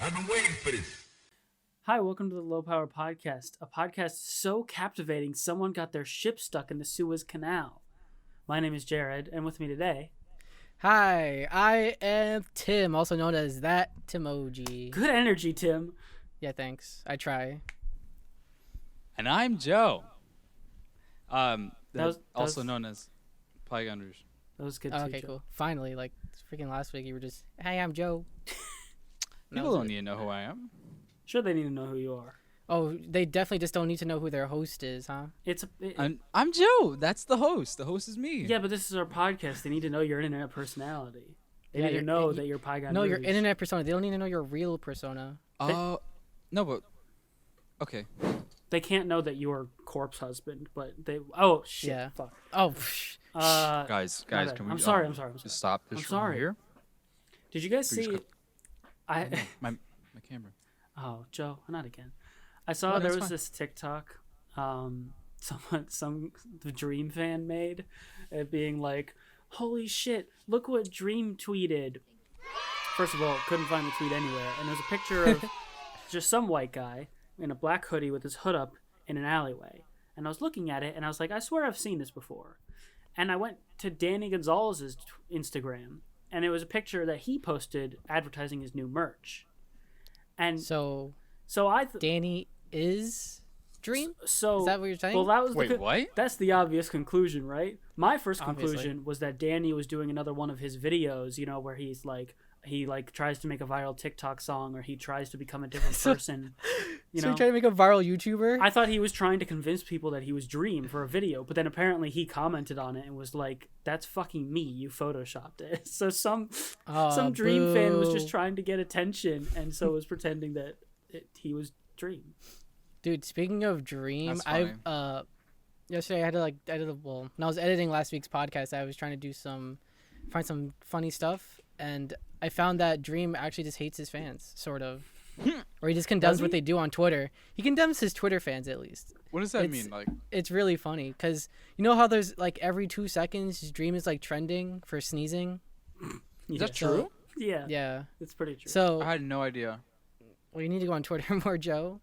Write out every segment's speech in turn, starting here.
I've been waiting for this. Hi, welcome to the Low Power Podcast, a podcast so captivating someone got their ship stuck in the Suez Canal. My name is Jared, and with me today... Hi, I am Tim, also known as that Timoji. Good energy, Tim. Yeah, thanks. I try. And I'm Joe. was Also known as Polygon Rouge. That was good too, Okay, Joe. cool. Finally, like freaking last week, you were just, "Hey, I'm Joe." People don't need to know who I am. Sure, they need to know who you are. Oh, they definitely just don't need to know who their host is, huh? I'm Joe. That's the host. The host is me. Yeah, but this is our podcast. They need to know your internet personality. They need to know that you're Polygon No, Rouge. your internet persona. They don't need to know your real persona. No, but okay. They can't know that you're Corpse Husband, but they... Oh, shit. Yeah. Fuck. Oh, Guys, my bad. can we? I'm sorry. Just stop this I'm sorry. here. Did you guys We just see... My camera. Oh, Joe, not again. I saw Oh, there that's was fine. this TikTok some Dream fan made, it being like, holy shit, look what Dream tweeted. First of all, couldn't find the tweet anywhere, and there's a picture of just some white guy in a black hoodie with his hood up in an alleyway. And I was looking at it, and I was like, I swear I've seen this before. And I went to Danny Gonzalez's Instagram, and it was a picture that he posted advertising his new merch. And so I Danny is Dream? So Is that what you're saying? Well, that was Wait, what? That's the obvious conclusion, right? My first Obviously. conclusion was that Danny was doing another one of his videos, you know, where he's like he tries to make a viral TikTok song, or he tries to become a different person. You so know, you're trying to make a viral YouTuber? I thought he was trying to convince people that he was Dream for a video, but then apparently he commented on it and was like, "That's fucking me. You photoshopped it." So some Dream fan was just boo. trying to get attention, and so was pretending that he was Dream. Dude, speaking of Dream, That's funny. Yesterday when I was editing last week's podcast, I was trying to find some funny stuff, and I found that Dream actually just hates his fans, sort of. Or he just condemns what they do on Twitter. He condemns his Twitter fans, at least. What does that mean? Like, It's really funny, because you know how there's, like, every 2 seconds, Dream is, like, trending for sneezing? is that true? Yeah, Yeah. it's pretty true. So, I had no idea. well, you need to go on Twitter more, Joe.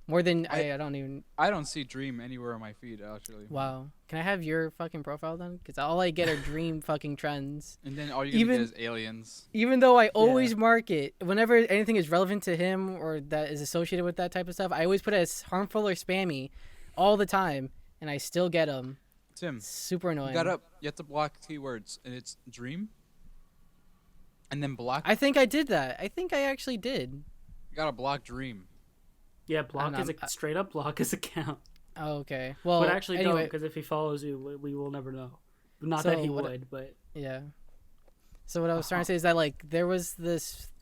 More than, I don't even... I don't see Dream anywhere on my feed actually. Wow. Can I have your fucking profile then? Because all I get are Dream fucking trends. And then all you're gonna get is aliens. Even though I always mark it, whenever anything is relevant to him or that is associated with that type of stuff, I always put it as harmful or spammy all the time, and I still get them. Tim, Super annoying. you have to block keywords, and it's Dream. And then block. I think I did that. I think I actually did. You gotta block Dream. Yeah, block don't know, straight up block his account. Oh, okay. Well, But actually don't, anyway, because if he follows you, we will never know. Not So that he what- would, but yeah. So what I was trying to say is that, like, there was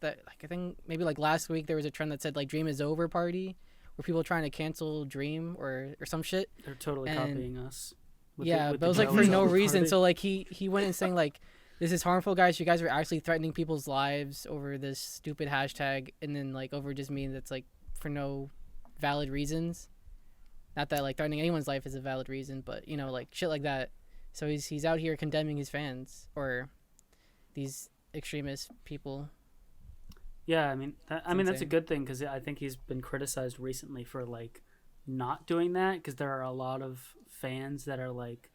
I think maybe like last week there was a trend that said like Dream is over party, where people trying to cancel Dream or some shit. they're totally And- copying us. with Yeah, with but it was the like for Joe's no over reason. party. So like he went and saying like, "This is harmful, guys. You guys are actually threatening people's lives over this stupid hashtag," and then like over just mean that's like for no valid reasons. Not that like threatening anyone's life is a valid reason, but you know, like shit like that. So he's out here condemning his fans or these extremist people. Yeah, I mean, that's a insane. good thing, because I think he's been criticized recently for like not doing that, because there are a lot of fans that are like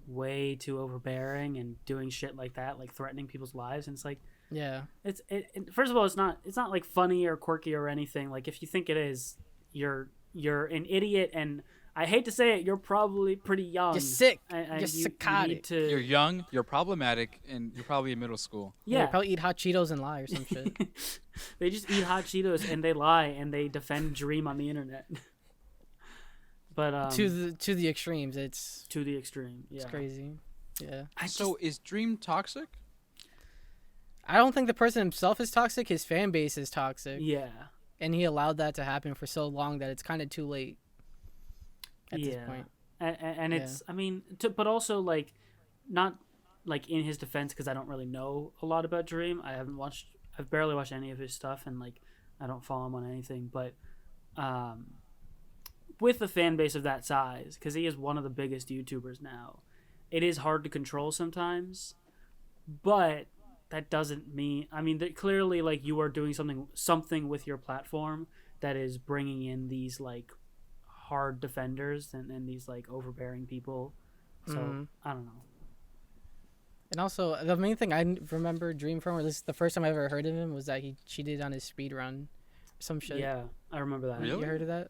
way too overbearing and doing shit like that, like threatening people's lives, and it's like, Yeah. first of all, it's not like funny or quirky or anything. Like, if you think it is, you're an idiot, and I hate to say it, you're probably pretty young. You're sick. And You're you psychotic. need to, You're young. You're problematic, and you're probably in middle school. yeah. They probably eat hot Cheetos and lie or some shit. They just eat hot Cheetos and they lie and they defend Dream on the internet. But to the extremes. It's to the extreme, yeah. it's crazy. Yeah. So is Dream toxic? I don't think the person himself is toxic. His fan base is toxic. Yeah. And he allowed that to happen for so long that it's kind of too late at this point. And it's, I mean, but also, like, not, like, in his defense, because I don't really know a lot about Dream. I've barely watched any of his stuff, and, like, I don't follow him on anything, but with the fan base of that size, because he is one of the biggest YouTubers now, it is hard to control sometimes, but that doesn't mean. I mean, that clearly, like, you are doing something with your platform that is bringing in these like hard defenders and these like overbearing people. So I don't know. And also, the main thing I remember Dream from, or at least the first time I ever heard of him, was that he cheated on his speed run, some shit. Yeah, I remember that. Really? You heard of that?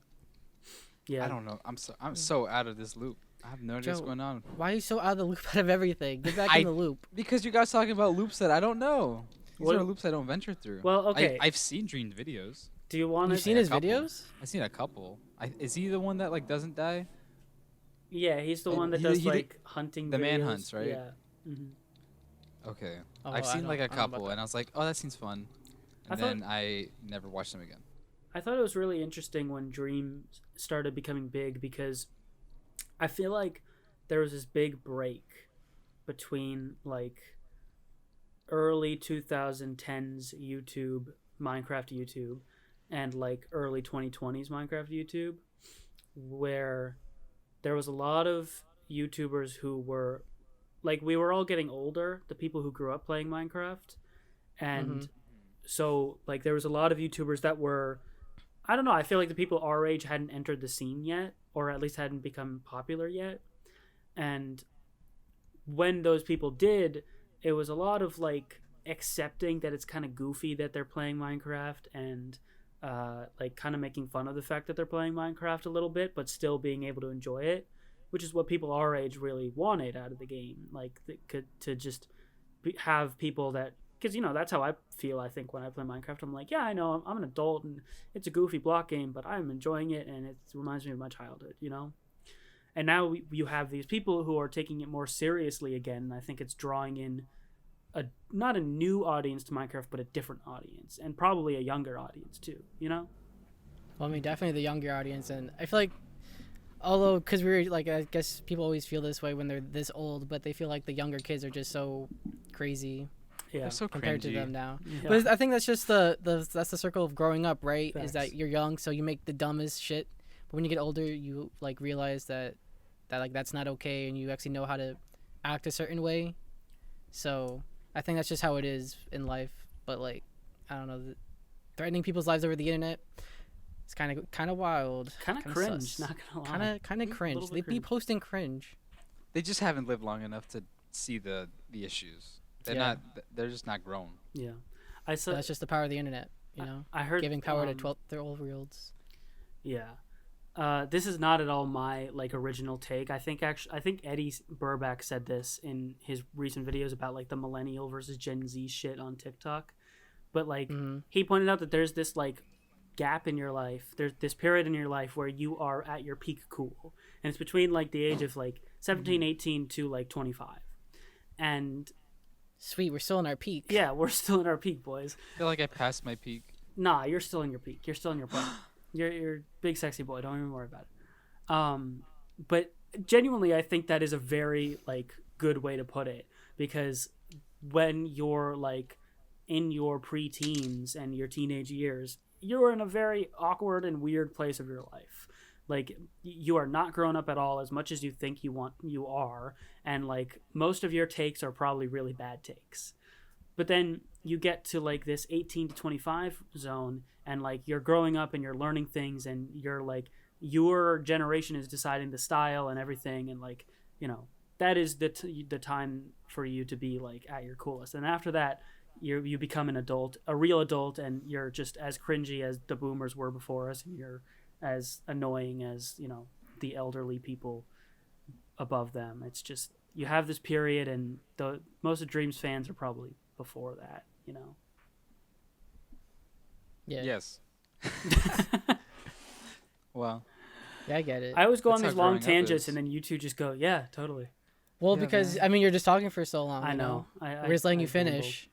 Yeah, I don't know. I'm so out of this loop. I have no idea what's Joe, going on. Why are you so out of the loop out of everything? Get back in the loop. Because you guys talking about loops that I don't know. These What- are loops I don't venture through. Well, okay. I've seen Dream videos. Do you want You've to? seen a his couple. videos? I've seen a couple. Is he the one that like doesn't die? Yeah, he's the one that He- does he did- like hunting. the videos. manhunts, right? Yeah. hmm Okay. Oh, I've I seen don't- like I a don't know about couple, that. and I was like, oh, that seems fun. I And thought- then I never watched them again. I thought it was really interesting when Dream started becoming big because I feel like there was this big break between like early 2010s YouTube, Minecraft YouTube, and like early 2020s Minecraft YouTube, where there was a lot of YouTubers who were like, we were all getting older, the people who grew up playing Minecraft, and so like there was a lot of YouTubers that were, I don't know, I feel like the people our age hadn't entered the scene yet, or at least hadn't become popular yet. And when those people did, it was a lot of like accepting that it's kind of goofy that they're playing Minecraft, and like kind of making fun of the fact that they're playing Minecraft a little bit, but still being able to enjoy it, which is what people our age really wanted out of the game. Like to just have people that, because that's how I feel. I think when I play Minecraft, I'm like, yeah, I know I'm an adult and it's a goofy block game, but I'm enjoying it and it reminds me of my childhood. And now you have these people who are taking it more seriously again, and I think it's drawing in not a new audience to Minecraft, but a different audience, and probably a younger audience too. Well, I mean, definitely the younger audience, and I feel like, although, because we're like, I guess people always feel this way when they're this old, but they feel like the younger kids are just so crazy Yeah, They're so compared to cringy. them now. Yeah. But I think that's just that's the circle of growing up, right? Facts. Is that you're young, so you make the dumbest shit, but when you get older, you like realize that like that's not okay, and you actually know how to act a certain way. So I think that's just how it is in life. But like, I don't know, threatening people's lives over the internet, it's kind of wild, kind of cringe. Not gonna lie. kind of cringe. little bit They be cringe. posting cringe. They just haven't lived long enough to see the issues. They're Yeah. not. They're just not grown. Yeah, I saw. So that's just the power of the internet, you know, I heard giving power to 12-year-olds. Yeah. This is not at all my like original take. I think Eddie Burback said this in his recent videos about like the millennial versus Gen Z shit on TikTok. But like he pointed out that there's this like gap in your life. There's this period in your life where you are at your peak cool. And it's between like the age of like 17, 18 to like 25. And Sweet, we're still in our peak. yeah, we're still in our peak, boys. I feel like I passed my peak. Nah, you're still in your peak. You're still in your prime. You're big sexy boy. Don't even worry about it. But genuinely, I think that is a very like good way to put it, because when you're like in your preteens and your teenage years, you're in a very awkward and weird place of your life. Like you are not grown up at all as much as you think you are, and like most of your takes are probably really bad takes. But then you get to like this 18 to 25 zone, and like you're growing up and you're learning things, and you're like your generation is deciding the style and everything, and like that is the time for you to be like at your coolest. And after that, you become an adult, a real adult, and you're just as cringy as the boomers were before us, and you're as annoying as the elderly people above them. It's just you have this period, and most of Dream's fans are probably before that. Yeah. Yes. Well, Yeah, I get it. I always go on That's these how long growing up tangents, is. and then you two just go, yeah, totally. Well, Yeah, because man. I mean, you're just talking for so long. I you know. We're just letting you finish.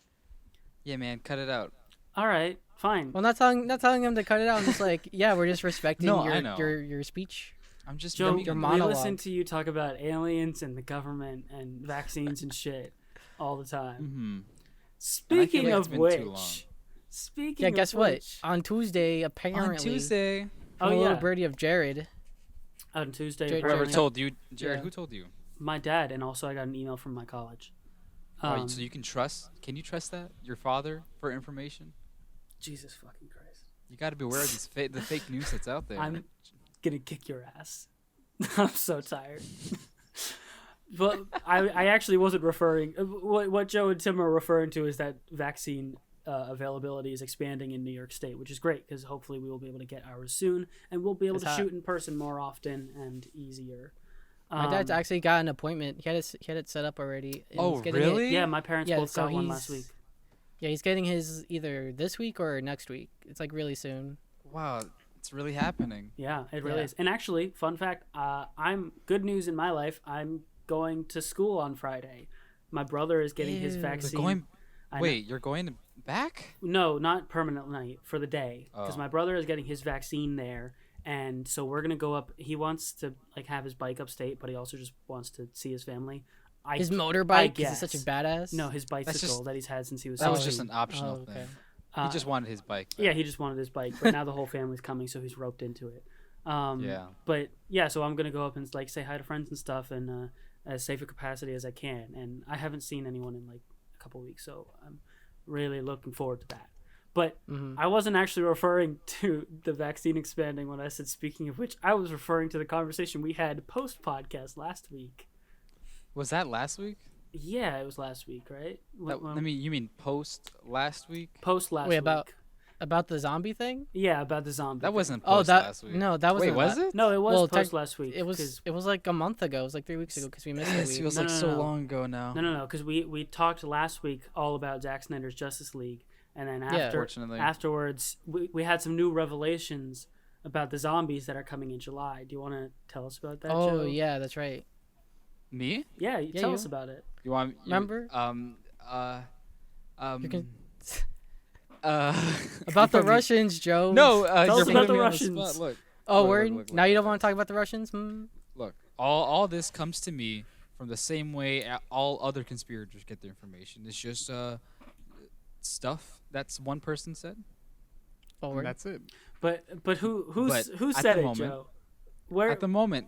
yeah, man, cut it out. All right, fine. Well, not telling them to cut it out. I'm just like, yeah, we're just respecting No, I your, know. your speech. I'm just Joe, making- your we monologue. listen to you talk about aliens and the government and vaccines and shit all the time. Mhm. Speaking like it's of been too long. which, speaking Yeah, of guess what? which, On Tuesday, apparently, On Tuesday. from Oh, a little yeah. birdie of Jared. on Tuesday, Jared Whoever apparently, told you, Jared? Yeah. Who told you? my dad, and also I got an email from my college. So you can trust? Can you trust that your father for information? Jesus fucking Christ. You got to be aware of these the fake news that's out there. I'm gonna kick your ass. I'm so tired. But I actually wasn't referring. What Joe and Tim are referring to is that vaccine availability is expanding in New York State, which is great because hopefully we will be able to get ours soon, and we'll be able to shoot in person more often and easier. My dad's actually got an appointment. He had it set up already. And Oh, he's getting really? Yeah, my parents both so got one last week. Yeah, he's getting his either this week or next week. It's like really soon. Wow, it's really happening. Yeah, it really is. And actually, fun fact, I'm good news in my life. I'm going to school on Friday. My brother is getting his vaccine. You're going back? No, not permanently, for the day. Because Oh. my brother is getting his vaccine there. And so we're going to go up. He wants to like have his bike upstate, but he also just wants to see his family. His motorbike? Because he's such a badass? No, his bicycle that he's had since he was That was 16. just an optional thing. He just wanted his bike. Yeah, he just wanted his bike. But now the whole family's coming, so he's roped into it. Yeah. But yeah, so I'm going to go up and like say hi to friends and stuff and as safe a capacity as I can. And I haven't seen anyone in like a couple weeks, so I'm really looking forward to that. But I wasn't actually referring to the vaccine expanding when I said speaking of which. I was referring to the conversation we had post-podcast last week. Was that last week? Yeah, it was last week, right? You mean post last week? Post last week. About the zombie thing? Yeah, about the zombie. That wasn't Oh, post last week. No, that wasn't. Wait, was it? No, it was Well, post last week. It was like a month ago. It was like 3 weeks ago because we missed Yes, a it week. was like so long ago now. No, because we talked last week all about Zack Snyder's Justice League, and then Fortunately. afterwards we had some new revelations about the zombies that are coming in July. Do you want to tell us about that, Joe? Oh, yeah, that's right. Me? Yeah, Yeah, tell you. us about it. You want? Remember? You can- you About the fucking- Russians, Joe. No, Tell you're us about putting the me on Russians. spot. Look. Oh, Look, word? look, Now you don't look. want to talk about the Russians? Look, all this comes to me from the same way all other conspirators get their information. It's just stuff that's one person said. Oh, And word? that's it. But who But at said the it, moment- Joe? Where At the moment,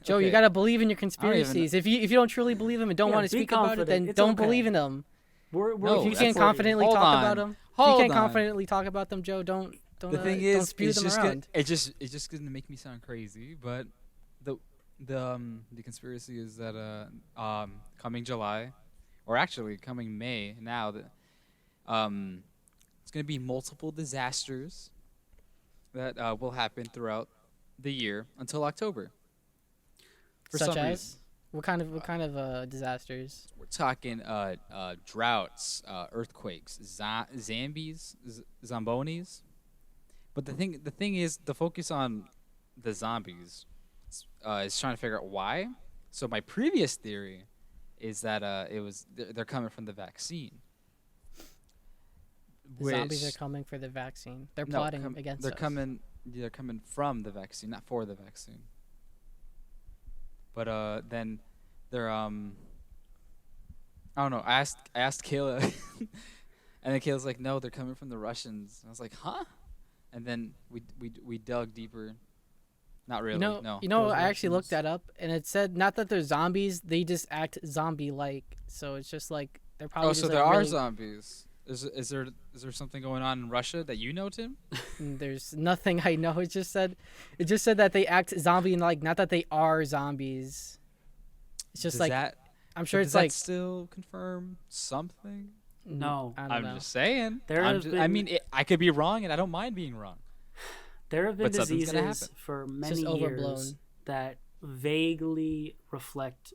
Joe, you okay, gotta believe in your even- conspiracies. If you don't truly believe them and don't Yeah, want to be speak about it, confident. then It's don't okay. believe in them. we're No, If you here can't for you. confidently Hold talk on. about them, if Hold you can't on. confidently talk about them, Joe, don't the thing don't is, spew it's them just around. it's just gonna make me sound crazy. But the conspiracy is that coming July, or actually coming May now, that it's gonna be multiple disasters that will happen throughout the year until October. For Such some as reason. what kind of disasters? We're talking droughts, earthquakes, zombies, zombonis. But the thing is, the focus on the zombies is trying to figure out why. So my previous theory is that they're coming from the vaccine. The zombies are coming for the vaccine. They're plotting against they're us. They're coming from the vaccine, not for the vaccine. But then they're I don't know. I asked Kayla, and then Kayla's like, "No, they're coming from the Russians." And I was like, "Huh?" And then we dug deeper. Not really. No. I actually Russians. looked that up, and it said not that they're zombies; they just act zombie-like. So it's just like they're probably. Oh, just so like there are really- zombies. Is there something going on in Russia that you know, Tim? There's nothing I know. It just said that they act zombie-like, not that they are zombies. It's just Does like that, I'm sure does it's that like still confirm something? No. I don't I'm know. just saying. There have I been- mean, I could be wrong, and I don't mind being wrong. There have been But something's gonna diseases happen. for just many years overblown. that vaguely reflect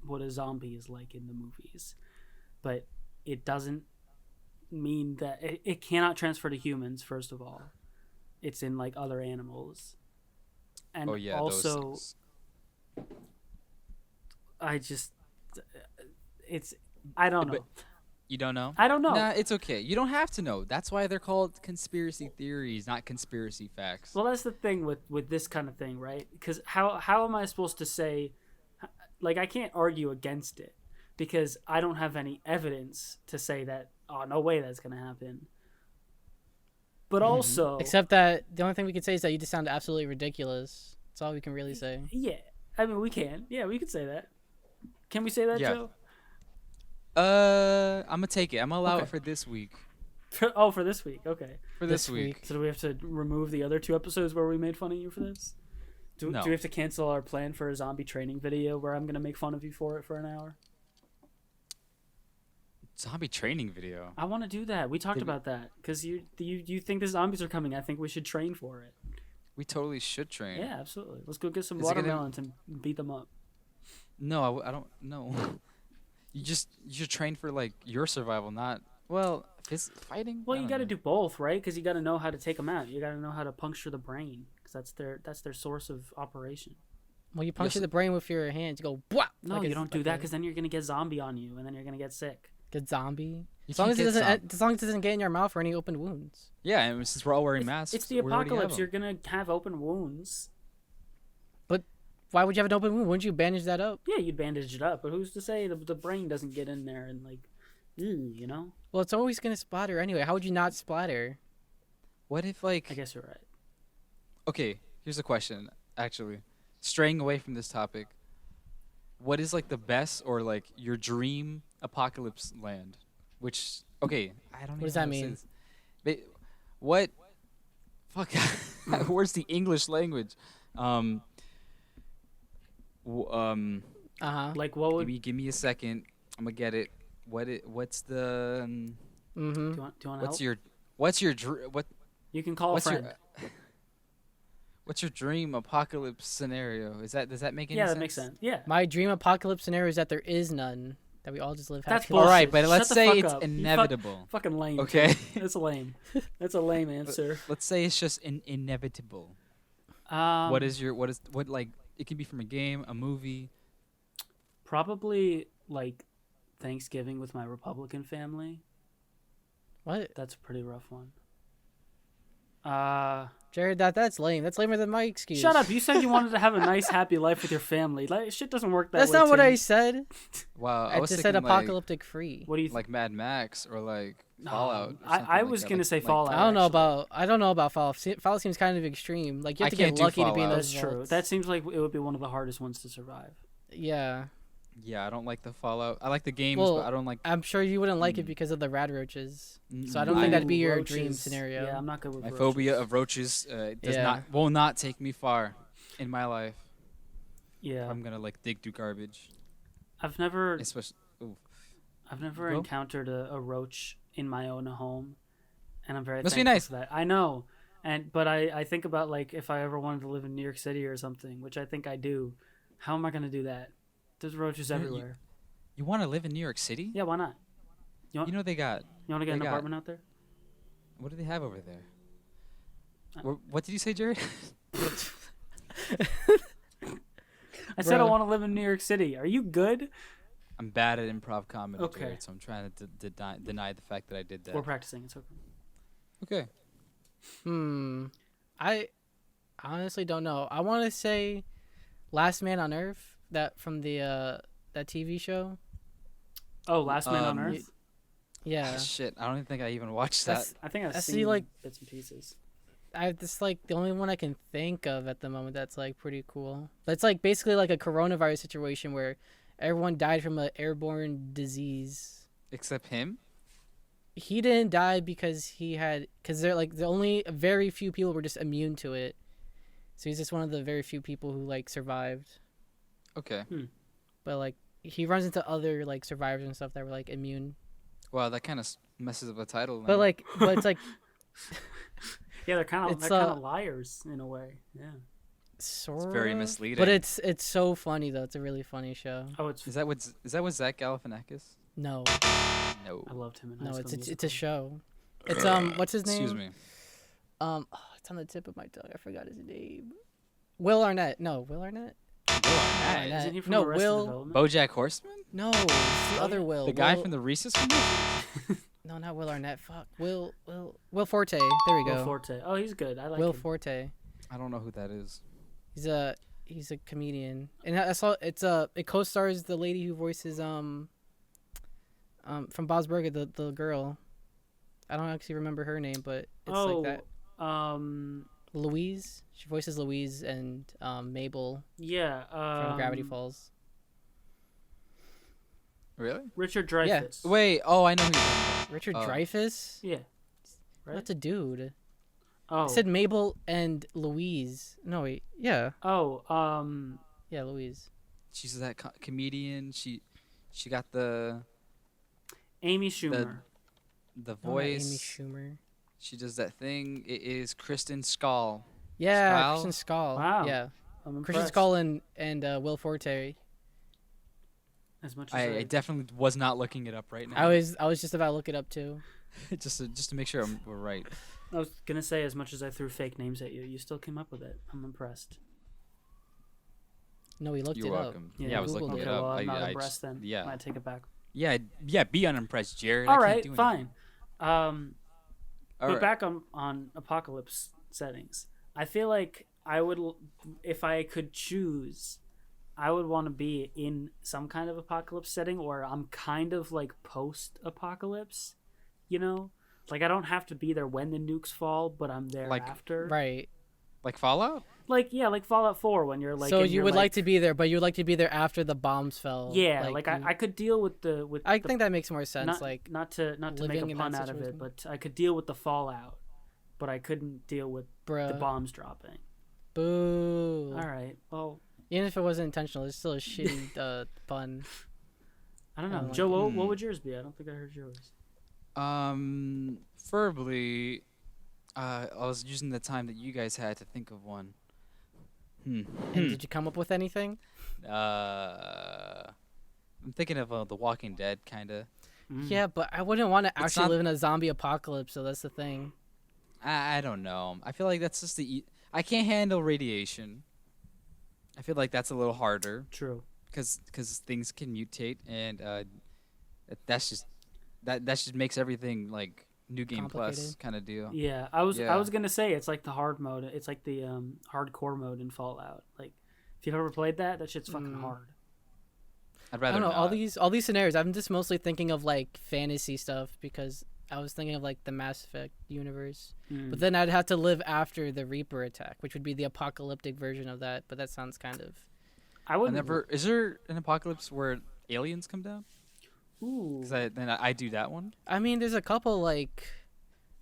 what a zombie is like in the movies, but it doesn't mean that it cannot transfer to humans. First of all, it's in like other animals, and Oh yeah, also those things. I don't know. But you don't know? I don't know. Nah, it's okay. You don't have to know. That's why they're called conspiracy theories, not conspiracy facts. Well, that's the thing with this kind of thing, right? Because how am I supposed to say, like, I can't argue against it because I don't have any evidence to say that, oh, no way that's going to happen. But also... Except that the only thing we could say is that you just sound absolutely ridiculous. That's all we can really say. Yeah. I mean, we can. Yeah, we could say that. Can we say that, Yeah. Joe? I'm gonna take it. I'm gonna allow Okay. it for this week. For this week. Okay. For this week. So do we have to remove the other 2 episodes where we made fun of you for this? No. Do we have to cancel our plan for a zombie training video where I'm gonna make fun of you for it for an hour? Zombie training video. I want to do that. We talked about that because you think the zombies are coming. I think we should train for it. We totally should train. Yeah, absolutely. Let's go get some Is it gonna- watermelons and beat them up. No, I don't. No. You should train for like your survival, not fighting. Well, you got to do both, right? Because you got to know how to take them out. You got to know how to puncture the brain because that's their source of operation. Well, you puncture the brain with your hands. You go, "Bwah!" No, like you it's don't do like that a because then you're gonna get zombie on you, and then you're gonna get sick. good zombie. You As long can't as it get doesn't, as long as it doesn't get in your mouth or any open wounds. Yeah, and since we're all wearing masks, It's the we already have apocalypse. 'em. You're gonna have open wounds. Why would you have an open wound? Wouldn't you bandage that up? Yeah, you'd bandage it up, but who's to say the brain doesn't get in there and like, you know? Well, it's always gonna splatter anyway. How would you not splatter? What if like? I guess you're right. Okay, here's a question. Actually, straying away from this topic, what is like the best or like your dream apocalypse land? Which I don't. What does that mean? What? Fuck. Where's the English language? Like, what would Give me a second. I'm gonna get it. What's the? Mm-hmm. do you want help? What's your You can call a what's friend. what's your dream apocalypse scenario? Does that make any sense? Yeah, that makes sense. Yeah. My dream apocalypse scenario is that there is none. That we all just live That's happily. bullshit. All right, but Shut let's the say fuck it's up. You inevitable. Fucking lame. Okay. That's lame. That's a lame answer. Let's say it's just inevitable. What like? It can be from a game, a movie. Probably like Thanksgiving with my Republican family. What? That's a pretty rough one. Jared, that's lame. That's lamer than my excuse. Shut up. You said you wanted to have a nice, happy life with your family. Like, shit doesn't work that That's way. not what Tim. I said. Wow, I was just said thinking, like, apocalyptic free. What do you like Mad Max or like Fallout. Or I something like was that, gonna like- say like- Fallout. I don't know actually. about Fallout. Fallout seems kind of extreme. Like you have I to get can't do lucky to be in Fallout. those That's true. vaults. That seems like it would be one of the hardest ones to survive. Yeah, Yeah, I don't like the Fallout. I like the games, Well, but I don't like. I'm sure you wouldn't like it Mm. because of the rad roaches. Mm, So I don't my- think that'd be your roaches. dream scenario. Yeah, I'm not good with My roaches. phobia of roaches will not take me far in my life. Yeah, I'm gonna like dig through garbage, I've never especially. Ooh. Go. encountered a roach in my own home, and I'm very Must be thankful nice. for that. I know, but I think about like if I ever wanted to live in New York City or something, which I think I do. How am I gonna do that? There's roaches You- everywhere. You want to live in New York City? Yeah, why not? You know they got. You want to get they an got- apartment out there? What do they have over there? Uh, What did you say, Jared? I said I Bro. want to live in New York City. Are you good? I'm bad at improv comedy, Okay. Jared, so I'm trying to deny the fact that I did that. We're practicing. It's okay. Okay. I honestly don't know. I want to say Last Man on Earth, that from the that TV show. Oh, Last Man on Um, Earth. Yeah, Ah, shit, I don't even think I even watched That's, that. I think I've I see, seen like- bits and pieces. that's like the only one I can think of at the moment. That's like pretty cool. That's like basically like a coronavirus situation where everyone died from an airborne disease. Except him. He didn't die because they're like the only very few people were just immune to it. So he's just one of the very few people who like survived. Okay. But like he runs into other like survivors and stuff that were like immune. Wow, that kind of messes up the title. But then. like, but it's like Yeah, they're kind It's, of liars in a way. Yeah. sort it's very of, misleading. But it's so funny though. It's a really funny show. Oh, it's. Is that what Zach Galifianakis? No, No. I loved him in High no, School it's a Musical. show. It's what's his name? Excuse me. Oh, it's on the tip of my tongue. I forgot his name. Will Arnett. No, Will Arnett. Hey, isn't he from No, Arrested Will- Development? BoJack Horseman? No, it's the other Will. The guy Will- from the Reese's commercial? No, not Will Arnett. Fuck. Will Forte. There we go. Will Forte. Oh, he's good. I like Will him. Forte. I don't know who that is. He's a comedian, and I saw it co-stars the lady who voices from Bob's Burger, the girl. I don't actually remember her name, but it's like that. Louise. She voices Louise and Mabel Yeah. from Gravity Falls. Really? Richard Dreyfuss. Wait. Oh, I know who you're talking about. Richard Oh. Dreyfuss? Yeah. Right? That's a dude. Oh. I said Mabel and Louise. No, wait. Yeah. Oh. Yeah, Louise. She's that comedian. She got the Amy Schumer. the No, not voice. Amy Schumer. She does that thing. It is Kristen Schaal. Yeah, Schaal? Kristen Schaal. Wow. Yeah. I'm impressed. Kristen Schaal and Will Forte. As much as I definitely was not looking it up right now. I was just about to look it up too. just to make sure we're right. I was gonna say, as much as I threw fake names at you, you still came up with it. I'm impressed. No, he looked You're it welcome. up. Yeah, I was Googled looking it. it Okay, up. well, I'm not I impressed then. yeah. I take it back. Yeah, be unimpressed, Jared. All I can't right, do fine. anything. All But right. back on apocalypse settings, I feel like I would, if I could choose, I would want to be in some kind of apocalypse setting where I'm kind of like post-apocalypse, you know? Like I don't have to be there when the nukes fall, but I'm there Like- after. Right. Like Fallout? Like yeah, like Fallout 4 when you're like. So in you your, would like to be there, but you would like to be there after the bombs fell. Yeah, like you- I could deal with the I the, think that makes more sense. not Like not to make living a in pun that out of it, situation. but I could deal with the fallout, but I couldn't deal with the bruh. bombs dropping. Boo. All right, well. Even if it wasn't intentional, it's still a shitty pun. I don't I know. don't like Joe, it. what would yours be? I don't think I heard yours. Preferably, I was using the time that you guys had to think of one. And did you come up with anything? I'm thinking of The Walking Dead, kind of. Yeah, but I wouldn't want to It's actually not- live in a zombie apocalypse, so that's the thing. I don't know. I feel like that's just I can't handle radiation. I feel like that's a little harder True. because things can mutate, and that's just that just makes everything like New Game Plus Complicated. kind of deal. Yeah, I was Yeah. gonna say it's like the hard mode. It's like the hardcore mode in Fallout. Like, if you've ever played that shit's fucking hard. I'd I rather don't know, not. all these scenarios. I'm just mostly thinking of like fantasy stuff because I was thinking of like the Mass Effect universe. But then I'd have to live after the Reaper attack, which would be the apocalyptic version of that. But that sounds kind of I would Is there an apocalypse where aliens come down? Ooh. Because then I do that one. I mean, there's a couple like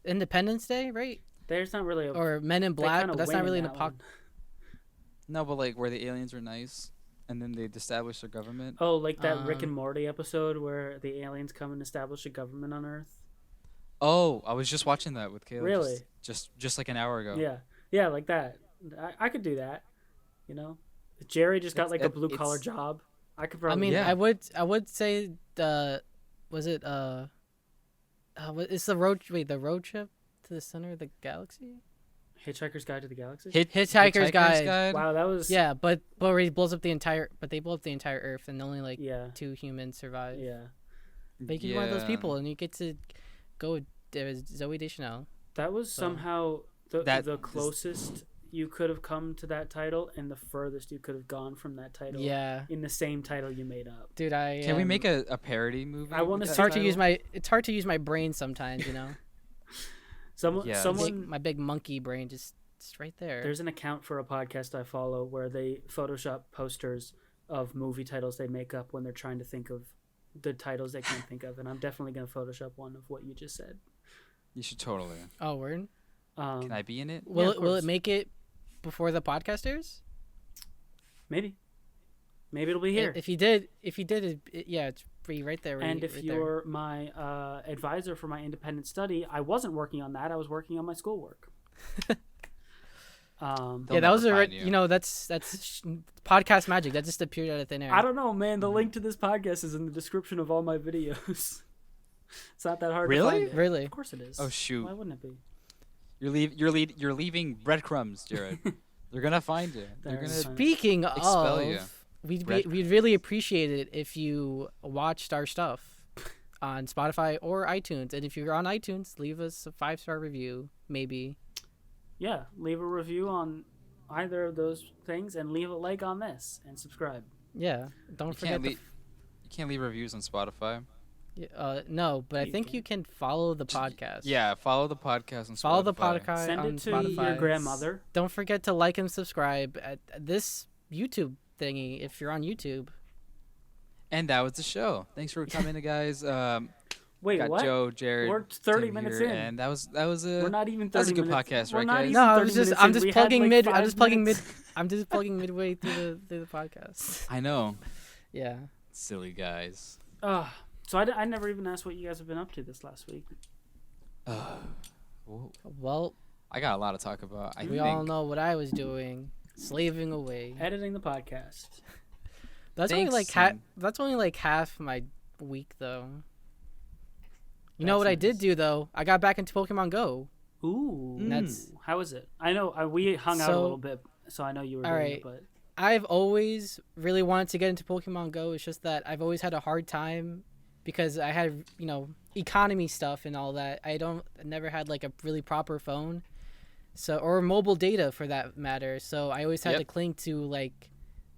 Independence Day, right? There's not really a. Or Men in they Black, kinda but that's win not in really an that apocalypse. one. No, but like where the aliens are nice, and then they establish their government. Oh, like that Rick and Morty episode where the aliens come and establish a government on Earth. Oh, I was just watching that with Kayla. Really? Just like an hour ago. Yeah, like that. I could do that. You know, if Jerry just got It's- like a blue collar it's- job. I could I probably. mean, Yeah. I would say was it it's the road trip to the center of the galaxy? Hitchhiker's Guide to the Galaxy. Hitchhiker's Guide. Wow, that was. Yeah, but he blows up the entire Earth and only like Yeah. 2 humans survive. Yeah. But you're one of those people and you get to go with Zoe Deschanel. That was So- somehow That the is- closest you could have come to that title, and the furthest you could have gone from that title. Yeah. In the same title you made up. Dude, Can we make a parody movie? I wanna with see- It's that hard to title? use my brain sometimes, you know. Yeah. Someone. My big monkey brain just right there. There's an account for a podcast I follow where they Photoshop posters of movie titles they make up when they're trying to think of the titles they can't think of, and I'm definitely gonna Photoshop one of what you just said. You should totally. Oh, word. Can I be in it? Will of it will course. it make it before the podcast airs? Maybe it'll be here. If you did, yeah, it's free right there. And if right there. you're my advisor for my independent study, I wasn't working on that. I was working on my schoolwork. They'll yeah, that was never a find you know that's podcast magic that just appeared out of thin air. I don't know, man. The link to this podcast is in the description of all my videos. It's not that hard to Really? find it. Really? Of course it is. Oh shoot! Why wouldn't it be? You're leaving breadcrumbs, Jared. They're gonna find you. They're They're gonna. gonna find Speaking Expel of, you. we'd really appreciate it if you watched our stuff on Spotify or iTunes, and if you're on iTunes, leave us a 5-star review, maybe. Yeah, leave a review on either of those things, and leave a like on this, and subscribe. Yeah, don't You forget. can't, you can't leave reviews on Spotify. No, but I You think can. you can follow the podcast. Yeah, follow the podcast on Spotify. Follow the podcast Send on it to Spotify. your grandmother. Don't forget to like and subscribe at this YouTube thingy if you're on YouTube. And that was the show. Thanks for coming, guys. Wait, Got what? Joe, Jared, We're 30 Tim minutes here, in. and that was We're not even 30 that was a good minutes. podcast, We're right, not guys? even No, 30 minutes I'm in. just We had, plugging like, mid. I'm 5 just plugging mid. minutes. I'm just plugging midway through the podcast. I know, Yeah. silly guys. So I never even asked what you guys have been up to this last week. Whoa. Well, I got a lot to talk about. I we think. all know what I was doing, slaving away. Editing the podcast. That's Thanks, only like Sam. that's only like half my week though. You know That's what I did nice. do though? I got back into Pokemon Go. Ooh, That's- how was it? I know we hung out a So- little bit, so I know you were all doing right. it, but I've always really wanted to get into Pokemon Go. It's just that I've always had a hard time because I had, economy stuff and all that. I never had like a really proper phone. So, or mobile data for that matter. So I always had Yep. to cling to like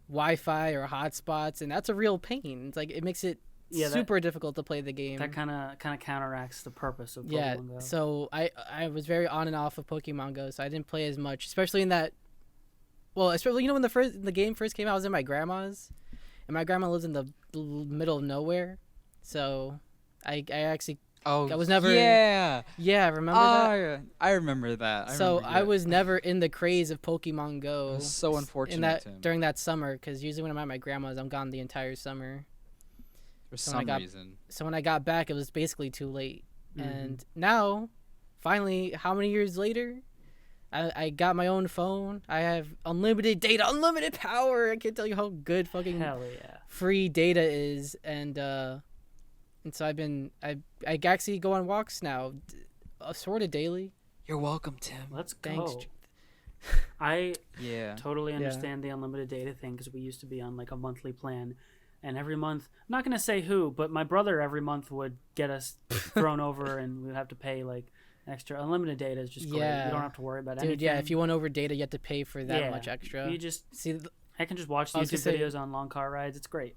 Wi-Fi or hotspots, and that's a real pain. It's like it makes it Yeah, that- super difficult to play the game. that kind of counteracts the purpose of Pokemon Yeah, Go. so I was very on and off of Pokemon Go, so I didn't play as much, especially in that. Well, especially when the game first came out, I was in my grandma's, and my grandma lives in the middle of nowhere, so I actually Oh, I was never- Yeah. remember that. I remember that. So remember I you- was never in the craze of Pokemon It Go. was so unfortunate. in that Tim. during that summer, because usually when I'm at my grandma's, I'm gone the entire summer. For so when I some got- reason. So when I got back, it was basically too late. Mhm. And now, finally, how many years later, I got my own phone. I have unlimited data, unlimited power. I can't tell you how good fucking Hell yeah. free data is. And so I actually go on walks now, sort of daily. You're welcome, Tim. Let's Thanks. go. I Yeah. totally Yeah. understand the unlimited data thing because we used to be on like a monthly plan, and every month, I'm not gonna say who, but my brother every month would get us thrown over, and we'd have to pay like extra. Unlimited data is just great. Yeah. You don't have to worry about Dude, anything. yeah, if you went over data, you have to pay for that Yeah. much extra. you just See, I can just watch I was YouTube gonna say- videos on long car rides. It's great.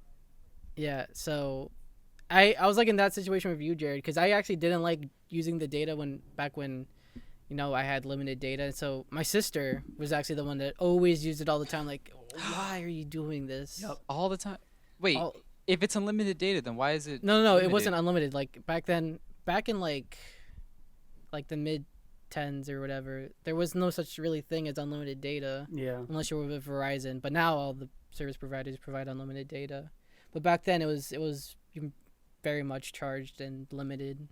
yeah, so I was like in that situation with you, Jared, because I actually didn't like using the data back when I had limited data. So my sister was actually the one that always used it all the time. Like, why are you doing this? Yep. All the time. Wait, All- if it's unlimited data, then why is it? No, it limited? wasn't unlimited. Like back then, back in like the mid tens or whatever, there was no such really thing as unlimited data Yeah. unless you were with Verizon. But now all the service providers provide unlimited data. But back then it was very much charged and limited.